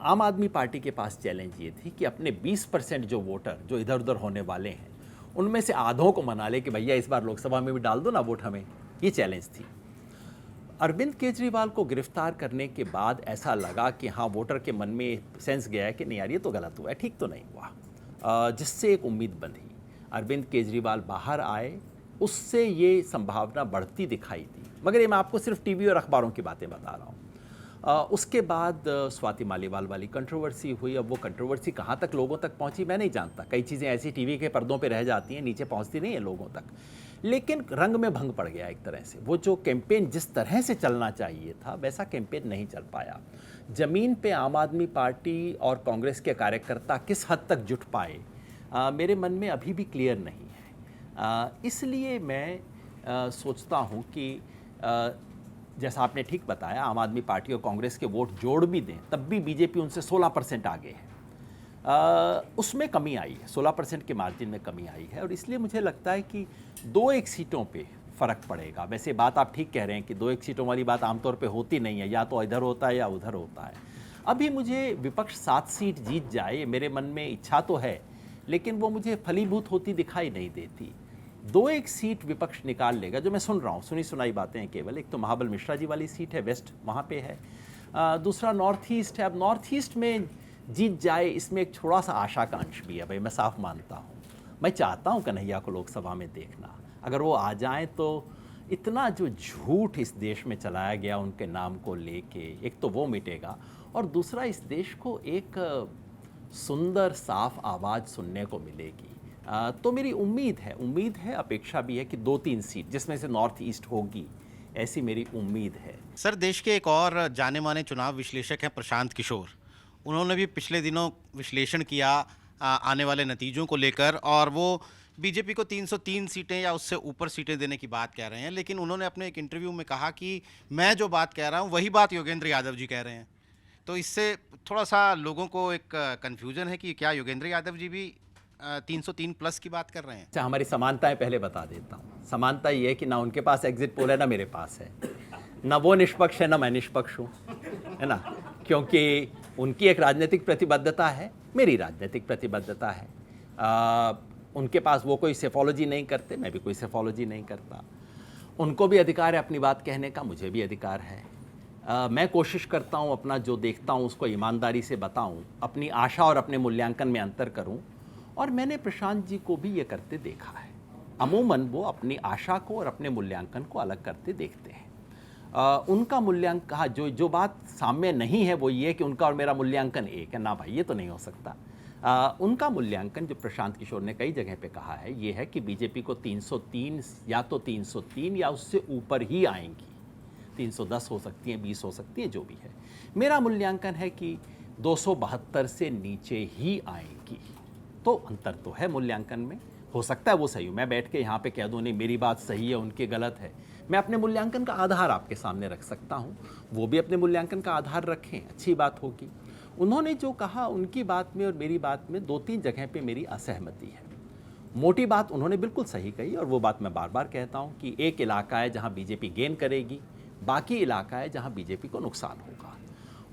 Speaker 3: आम आदमी पार्टी के पास चैलेंज ये थी कि अपने 20% जो वोटर जो इधर उधर होने वाले हैं उनमें से आधों को मना ले कि भैया इस बार लोकसभा में भी डाल दो ना वोट हमें। ये चैलेंज थी। अरविंद केजरीवाल को गिरफ्तार करने के बाद ऐसा लगा कि हाँ, वोटर के मन में सेंस गया है कि नहीं यार ये तो गलत हुआ है, ठीक तो नहीं हुआ, जिससे एक उम्मीद बंधी। अरविंद केजरीवाल बाहर आए, उससे ये संभावना बढ़ती दिखाई दी। मगर ये मैं आपको सिर्फ टीवी और अखबारों की बातें बता रहा हूँ। उसके बाद स्वाति मालीवाल वाली कंट्रोवर्सी हुई। अब वो कंट्रोवर्सी कहाँ तक लोगों तक पहुँची मैं नहीं जानता। कई चीज़ें ऐसी टीवी के पर्दों पे रह जाती हैं, नीचे पहुँचती नहीं है लोगों तक। लेकिन रंग में भंग पड़ गया एक तरह से। वो जो कैंपेन जिस तरह से चलना चाहिए था वैसा कैंपेन नहीं चल पाया। ज़मीन पे आम आदमी पार्टी और कांग्रेस के कार्यकर्ता किस हद तक जुट पाए, मेरे मन में अभी भी क्लियर नहीं है। इसलिए मैं सोचता हूँ कि जैसा आपने ठीक बताया, आम आदमी पार्टी और कांग्रेस के वोट जोड़ भी दें तब भी बीजेपी उनसे 16% आगे है। उसमें कमी आई है, 16% के मार्जिन में कमी आई है। और इसलिए मुझे लगता है कि 2-1 सीटों पे फ़र्क पड़ेगा। वैसे बात आप ठीक कह रहे हैं कि 2-1 सीटों वाली बात आमतौर पे होती नहीं है, या तो इधर होता है या उधर होता है। अभी मुझे विपक्ष 7 सीट जीत जाए, मेरे मन में इच्छा तो है, लेकिन वो मुझे फलीभूत होती दिखाई नहीं देती। 2-1 सीट विपक्ष निकाल लेगा, जो मैं सुन रहा हूँ, सुनी सुनाई बातें हैं केवल। एक तो महाबल मिश्रा जी वाली सीट है, वेस्ट वहाँ पे है, दूसरा नॉर्थ ईस्ट है। अब नॉर्थ ईस्ट में जीत जाए, इसमें एक थोड़ा सा आशा का अंश भी है भाई, मैं साफ मानता हूँ। मैं चाहता हूँ कन्हैया को लोकसभा में देखना। अगर वो आ जाएं तो इतना जो झूठ इस देश में चलाया गया उनके नाम को लेके, एक तो वो मिटेगा, और दूसरा इस देश को एक सुंदर साफ आवाज़ सुनने को मिलेगी। तो मेरी उम्मीद है, अपेक्षा भी है कि 2-3 सीट जिसमें से नॉर्थ ईस्ट होगी, ऐसी मेरी उम्मीद है।
Speaker 2: सर, देश के एक और जाने माने चुनाव विश्लेषक हैं प्रशांत किशोर। उन्होंने भी पिछले दिनों विश्लेषण किया आने वाले नतीजों को लेकर, और वो बीजेपी को 303 सीटें या उससे ऊपर सीटें देने की बात कह रहे हैं। लेकिन उन्होंने अपने एक इंटरव्यू में कहा कि मैं जो बात कह रहा हूँ वही बात योगेंद्र यादव जी कह रहे हैं। तो इससे थोड़ा सा लोगों को एक कन्फ्यूजन है कि क्या योगेंद्र यादव जी भी 303 प्लस की बात कर रहे हैं।
Speaker 3: अच्छा, हमारी समानताएं पहले बता देता हूँ। समानता ये है कि ना उनके पास एग्जिट पोल है ना मेरे पास है, ना वो निष्पक्ष है ना मैं निष्पक्ष हूँ, है ना, क्योंकि उनकी एक राजनीतिक प्रतिबद्धता है, मेरी राजनीतिक प्रतिबद्धता है। उनके पास वो कोई सेफोलॉजी नहीं करते, मैं भी कोई सेफोलॉजी नहीं करता। उनको भी अधिकार है अपनी बात कहने का, मुझे भी अधिकार है। मैं कोशिश करता हूँ अपना जो देखता हूँ उसको ईमानदारी से बताऊँ, अपनी आशा और अपने मूल्यांकन में अंतर करूँ, और मैंने प्रशांत जी को भी ये करते देखा है। अमूमन वो अपनी आशा को और अपने मूल्यांकन को अलग करते देखते हैं। उनका मूल्यांकन, हाँ, जो बात सामने नहीं है वो ये कि उनका और मेरा मूल्यांकन एक है, ना भाई, ये तो नहीं हो सकता। उनका मूल्यांकन जो प्रशांत किशोर ने कई जगह पे कहा है ये है कि बीजेपी को 303 या तो 303 या उससे ऊपर ही आएंगी, 310 हो सकती हैं, 20 हो सकती है, जो भी है। मेरा मूल्यांकन है कि 272 से नीचे ही आएंगी। तो अंतर तो है मूल्यांकन में, हो सकता है वो सही हो, मैं बैठ के यहाँ पे कह दूँ नहीं मेरी बात सही है उनकी गलत है। मैं अपने मूल्यांकन का आधार आपके सामने रख सकता हूँ, वो भी अपने मूल्यांकन का आधार रखें, अच्छी बात होगी। उन्होंने जो कहा उनकी बात में और मेरी बात में 2-3 जगह पे मेरी असहमति है। मोटी बात उन्होंने बिल्कुल सही कही और वो बात मैं बार बार कहता हूँ कि एक इलाका है जहाँ बीजेपी गेन करेगी, बाकी इलाका है जहाँ बीजेपी को नुकसान होगा।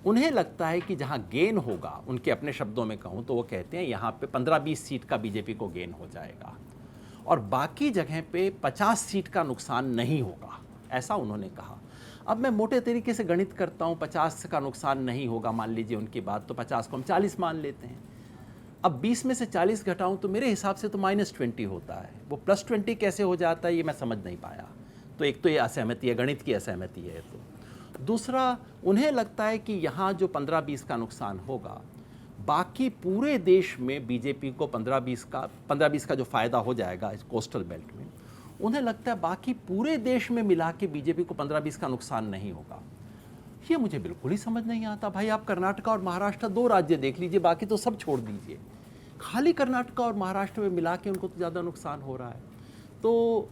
Speaker 3: उन्हें लगता है कि जहाँ गेन होगा, उनके अपने शब्दों में कहूँ तो वो कहते हैं यहाँ पे 15-20 सीट का बीजेपी को गेन हो जाएगा और बाकी जगह पे 50 सीट का नुकसान नहीं होगा, ऐसा उन्होंने कहा। अब मैं मोटे तरीके से गणित करता हूँ, 50 का नुकसान नहीं होगा, मान लीजिए उनकी बात, तो 50 को हम 40 मान लेते हैं। अब 20 में से 40 घटाऊँ तो मेरे हिसाब से तो -20 होता है, वो +20 कैसे हो जाता है ये मैं समझ नहीं पाया। तो एक तो ये असहमति है, गणित की असहमति है। तो दूसरा, उन्हें लगता है कि यहाँ जो 15-20 का नुकसान होगा, बाकी पूरे देश में बीजेपी को 15-20 का जो फ़ायदा हो जाएगा इस कोस्टल बेल्ट में, उन्हें लगता है बाकी पूरे देश में मिला के बीजेपी को 15-20 का नुकसान नहीं होगा। ये मुझे बिल्कुल ही समझ नहीं आता। भाई आप कर्नाटक और महाराष्ट्र 2 राज्य देख लीजिए, बाकी तो सब छोड़ दीजिए, खाली कर्नाटक और महाराष्ट्र में मिला के उनको तो ज़्यादा नुकसान हो रहा है। तो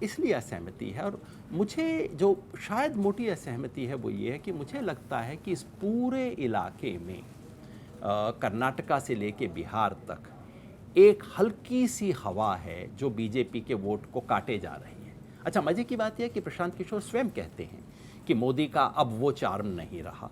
Speaker 3: इसलिए असहमति है। और मुझे जो शायद मोटी असहमति है वो ये है कि मुझे लगता है कि इस पूरे इलाके में कर्नाटका से लेके बिहार तक एक हल्की सी हवा है जो बीजेपी के वोट को काटे जा रही है। अच्छा, मज़े की बात यह है कि प्रशांत किशोर स्वयं कहते हैं कि मोदी का अब वो चार्म नहीं रहा,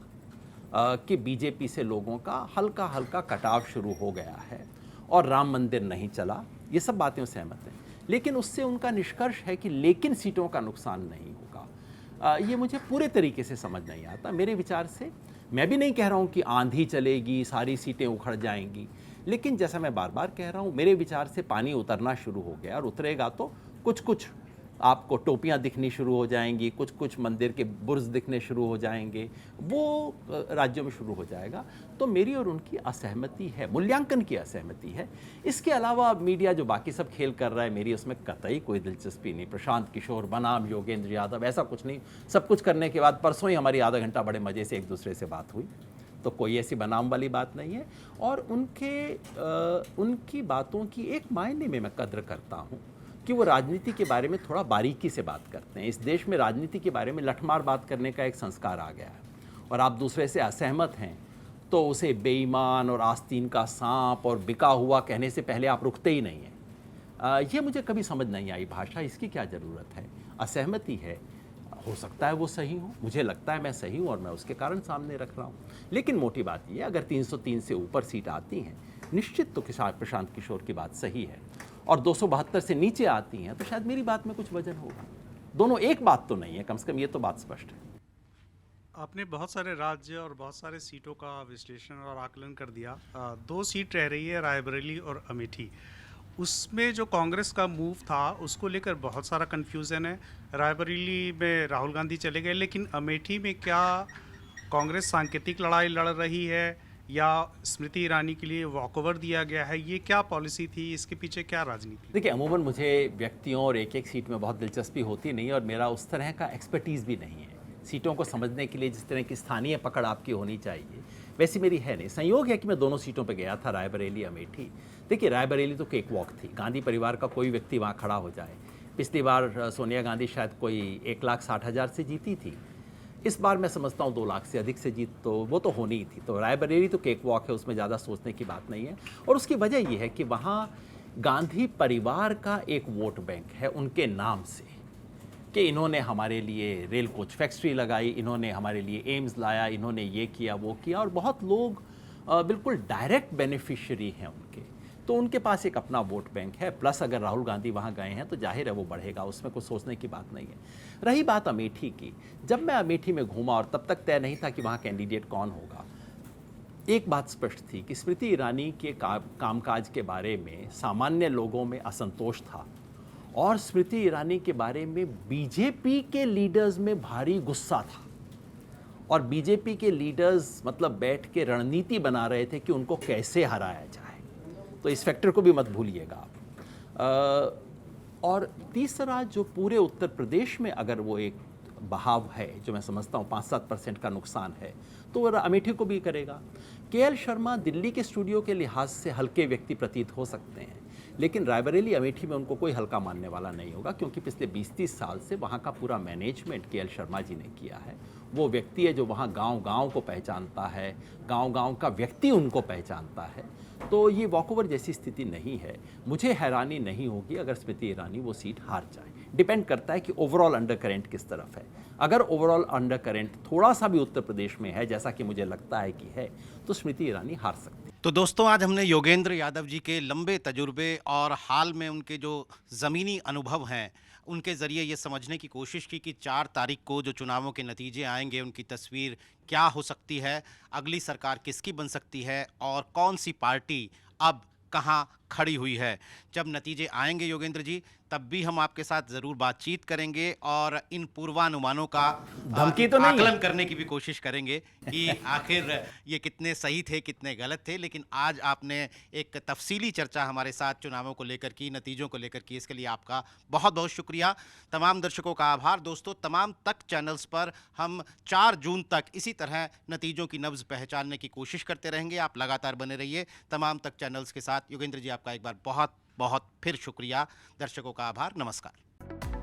Speaker 3: कि बीजेपी से लोगों का हल्का हल्का कटाव शुरू हो गया है और राम मंदिर नहीं चला, ये सब बातें सहमत हैं। लेकिन उससे उनका निष्कर्ष है कि लेकिन सीटों का नुकसान नहीं होगा, ये मुझे पूरे तरीके से समझ नहीं आता। मेरे विचार से मैं भी नहीं कह रहा हूँ कि आंधी चलेगी, सारी सीटें उखड़ जाएंगी, लेकिन जैसा मैं बार बार कह रहा हूँ, मेरे विचार से पानी उतरना शुरू हो गया और उतरेगा तो कुछ आपको टोपियाँ दिखनी शुरू हो जाएंगी, कुछ मंदिर के बुर्ज दिखने शुरू हो जाएंगे, वो राज्यों में शुरू हो जाएगा। तो मेरी और उनकी असहमति है, मूल्यांकन की असहमति है। इसके अलावा मीडिया जो बाकी सब खेल कर रहा है, मेरी उसमें कतई कोई दिलचस्पी नहीं। प्रशांत किशोर बनाम योगेंद्र यादव, ऐसा कुछ नहीं। सब कुछ करने के बाद परसों ही हमारी आधा घंटा बड़े मज़े से एक दूसरे से बात हुई, तो कोई ऐसी बनाम वाली बात नहीं है। और उनकी बातों की एक मायने में मैं कद्र करता हूँ कि वो राजनीति के बारे में थोड़ा बारीकी से बात करते हैं। इस देश में राजनीति के बारे में लठमार बात करने का एक संस्कार आ गया है, और आप दूसरे से असहमत हैं तो उसे बेईमान और आस्तीन का सांप और बिका हुआ कहने से पहले आप रुकते ही नहीं हैं। ये मुझे कभी समझ नहीं आई भाषा, इसकी क्या ज़रूरत है। असहमति है, हो सकता है वो सही हो, मुझे लगता है मैं सही हूँ और मैं उसके कारण सामने रख रहा हूँ। लेकिन मोटी बात ये, अगर 303 से ऊपर सीट आती हैं, निश्चित तो प्रशांत किशोर की बात सही है, और 272 से नीचे आती हैं तो शायद मेरी बात में कुछ वजन होगा। दोनों एक बात तो नहीं है, कम से कम ये तो बात स्पष्ट है।
Speaker 4: आपने बहुत सारे राज्य और बहुत सारे सीटों का विश्लेषण और आकलन कर दिया। 2 सीट रह रही है, रायबरेली और अमेठी। उसमें जो कांग्रेस का मूव था उसको लेकर बहुत सारा कन्फ्यूज़न है। रायबरेली में राहुल गांधी चले गए, लेकिन अमेठी में क्या कांग्रेस सांकेतिक लड़ाई लड़ रही है या स्मृति ईरानी के लिए वॉकओवर दिया गया है? ये क्या पॉलिसी थी, इसके पीछे क्या राजनीति?
Speaker 3: देखिए, अमूमन मुझे व्यक्तियों और एक सीट में बहुत दिलचस्पी होती नहीं, और मेरा उस तरह का एक्सपर्टीज़ भी नहीं है। सीटों को समझने के लिए जिस तरह की स्थानीय पकड़ आपकी होनी चाहिए, वैसी मेरी है नहीं। संयोग है कि मैं दोनों सीटों पर गया था, रायबरेली अमेठी। देखिए, रायबरेली तो केक वॉक थी, गांधी परिवार का कोई व्यक्ति वहाँ खड़ा हो जाए। पिछली बार सोनिया गांधी शायद कोई 1,60,000 से जीती थी, इस बार मैं समझता हूँ 2 लाख से अधिक से जीत तो वो तो होनी ही थी। तो रायबरेली तो केक वॉक है, उसमें ज़्यादा सोचने की बात नहीं है। और उसकी वजह ये है कि वहाँ गांधी परिवार का एक वोट बैंक है उनके नाम से, कि इन्होंने हमारे लिए रेल कोच फैक्ट्री लगाई, इन्होंने हमारे लिए एम्स लाया, इन्होंने ये किया वो किया, और बहुत लोग बिल्कुल डायरेक्ट बेनिफिशियरी हैं उनके। तो उनके पास एक अपना वोट बैंक है। प्लस अगर राहुल गांधी वहाँ गए हैं तो जाहिर है वो बढ़ेगा, उसमें कुछ सोचने की बात नहीं है। रही बात अमेठी की, जब मैं अमेठी में घूमा और तब तक तय नहीं था कि वहाँ कैंडिडेट कौन होगा, एक बात स्पष्ट थी कि स्मृति ईरानी के कामकाज के बारे में सामान्य लोगों में असंतोष था, और स्मृति ईरानी के बारे में बीजेपी के लीडर्स में भारी गुस्सा था और बीजेपी के लीडर्स मतलब बैठ के रणनीति बना रहे थे कि उनको कैसे हराया जाए। तो इस फैक्टर को भी मत भूलिएगा आप। और तीसरा, जो पूरे उत्तर प्रदेश में अगर वो एक बहाव है जो मैं समझता हूँ 5-7% का नुकसान है, तो वो अमेठी को भी करेगा। केएल शर्मा दिल्ली के स्टूडियो के लिहाज से हल्के व्यक्ति प्रतीत हो सकते हैं, लेकिन रायबरेली अमेठी में उनको कोई हल्का मानने वाला नहीं होगा, क्योंकि पिछले 20-30 साल से वहाँ का पूरा मैनेजमेंट केएल शर्मा जी ने किया है। वो व्यक्ति है जो वहाँ गांव-गांव को पहचानता है, गांव-गांव का व्यक्ति उनको पहचानता है। तो ये वॉकओवर जैसी स्थिति नहीं है। मुझे हैरानी नहीं होगी अगर स्मृति ईरानी वो सीट हार जाए। डिपेंड करता है कि ओवरऑल अंडर करेंट किस तरफ है। अगर ओवरऑल अंडर करेंट थोड़ा सा भी उत्तर प्रदेश में है, जैसा कि मुझे लगता है कि है, तो स्मृति ईरानी हार सकती है।
Speaker 2: तो दोस्तों, आज हमने योगेंद्र यादव जी के लंबे तजुर्बे और हाल में उनके जो ज़मीनी अनुभव हैं उनके ज़रिए ये समझने की कोशिश की कि 4 तारीख को जो चुनावों के नतीजे आएंगे उनकी तस्वीर क्या हो सकती है, अगली सरकार किसकी बन सकती है और कौन सी पार्टी अब कहाँ खड़ी हुई है। जब नतीजे आएंगे योगेंद्र जी, तब भी हम आपके साथ ज़रूर बातचीत करेंगे और इन पूर्वानुमानों का
Speaker 3: धमकी तो नहीं है।
Speaker 2: आकलन करने की भी कोशिश करेंगे कि आखिर ये कितने सही थे, कितने गलत थे। लेकिन आज आपने एक तफसीली चर्चा हमारे साथ चुनावों को लेकर की, नतीजों को लेकर की, इसके लिए आपका बहुत बहुत शुक्रिया। तमाम दर्शकों का आभार। दोस्तों, तमाम तक चैनल्स पर हम 4 जून तक इसी तरह नतीजों की नब्ज़ पहचानने की कोशिश करते रहेंगे। आप लगातार बने रहिए तमाम तक चैनल्स के साथ। योगेंद्र जी, आपका एक बार बहुत बहुत फिर शुक्रिया। दर्शकों का आभार। नमस्कार।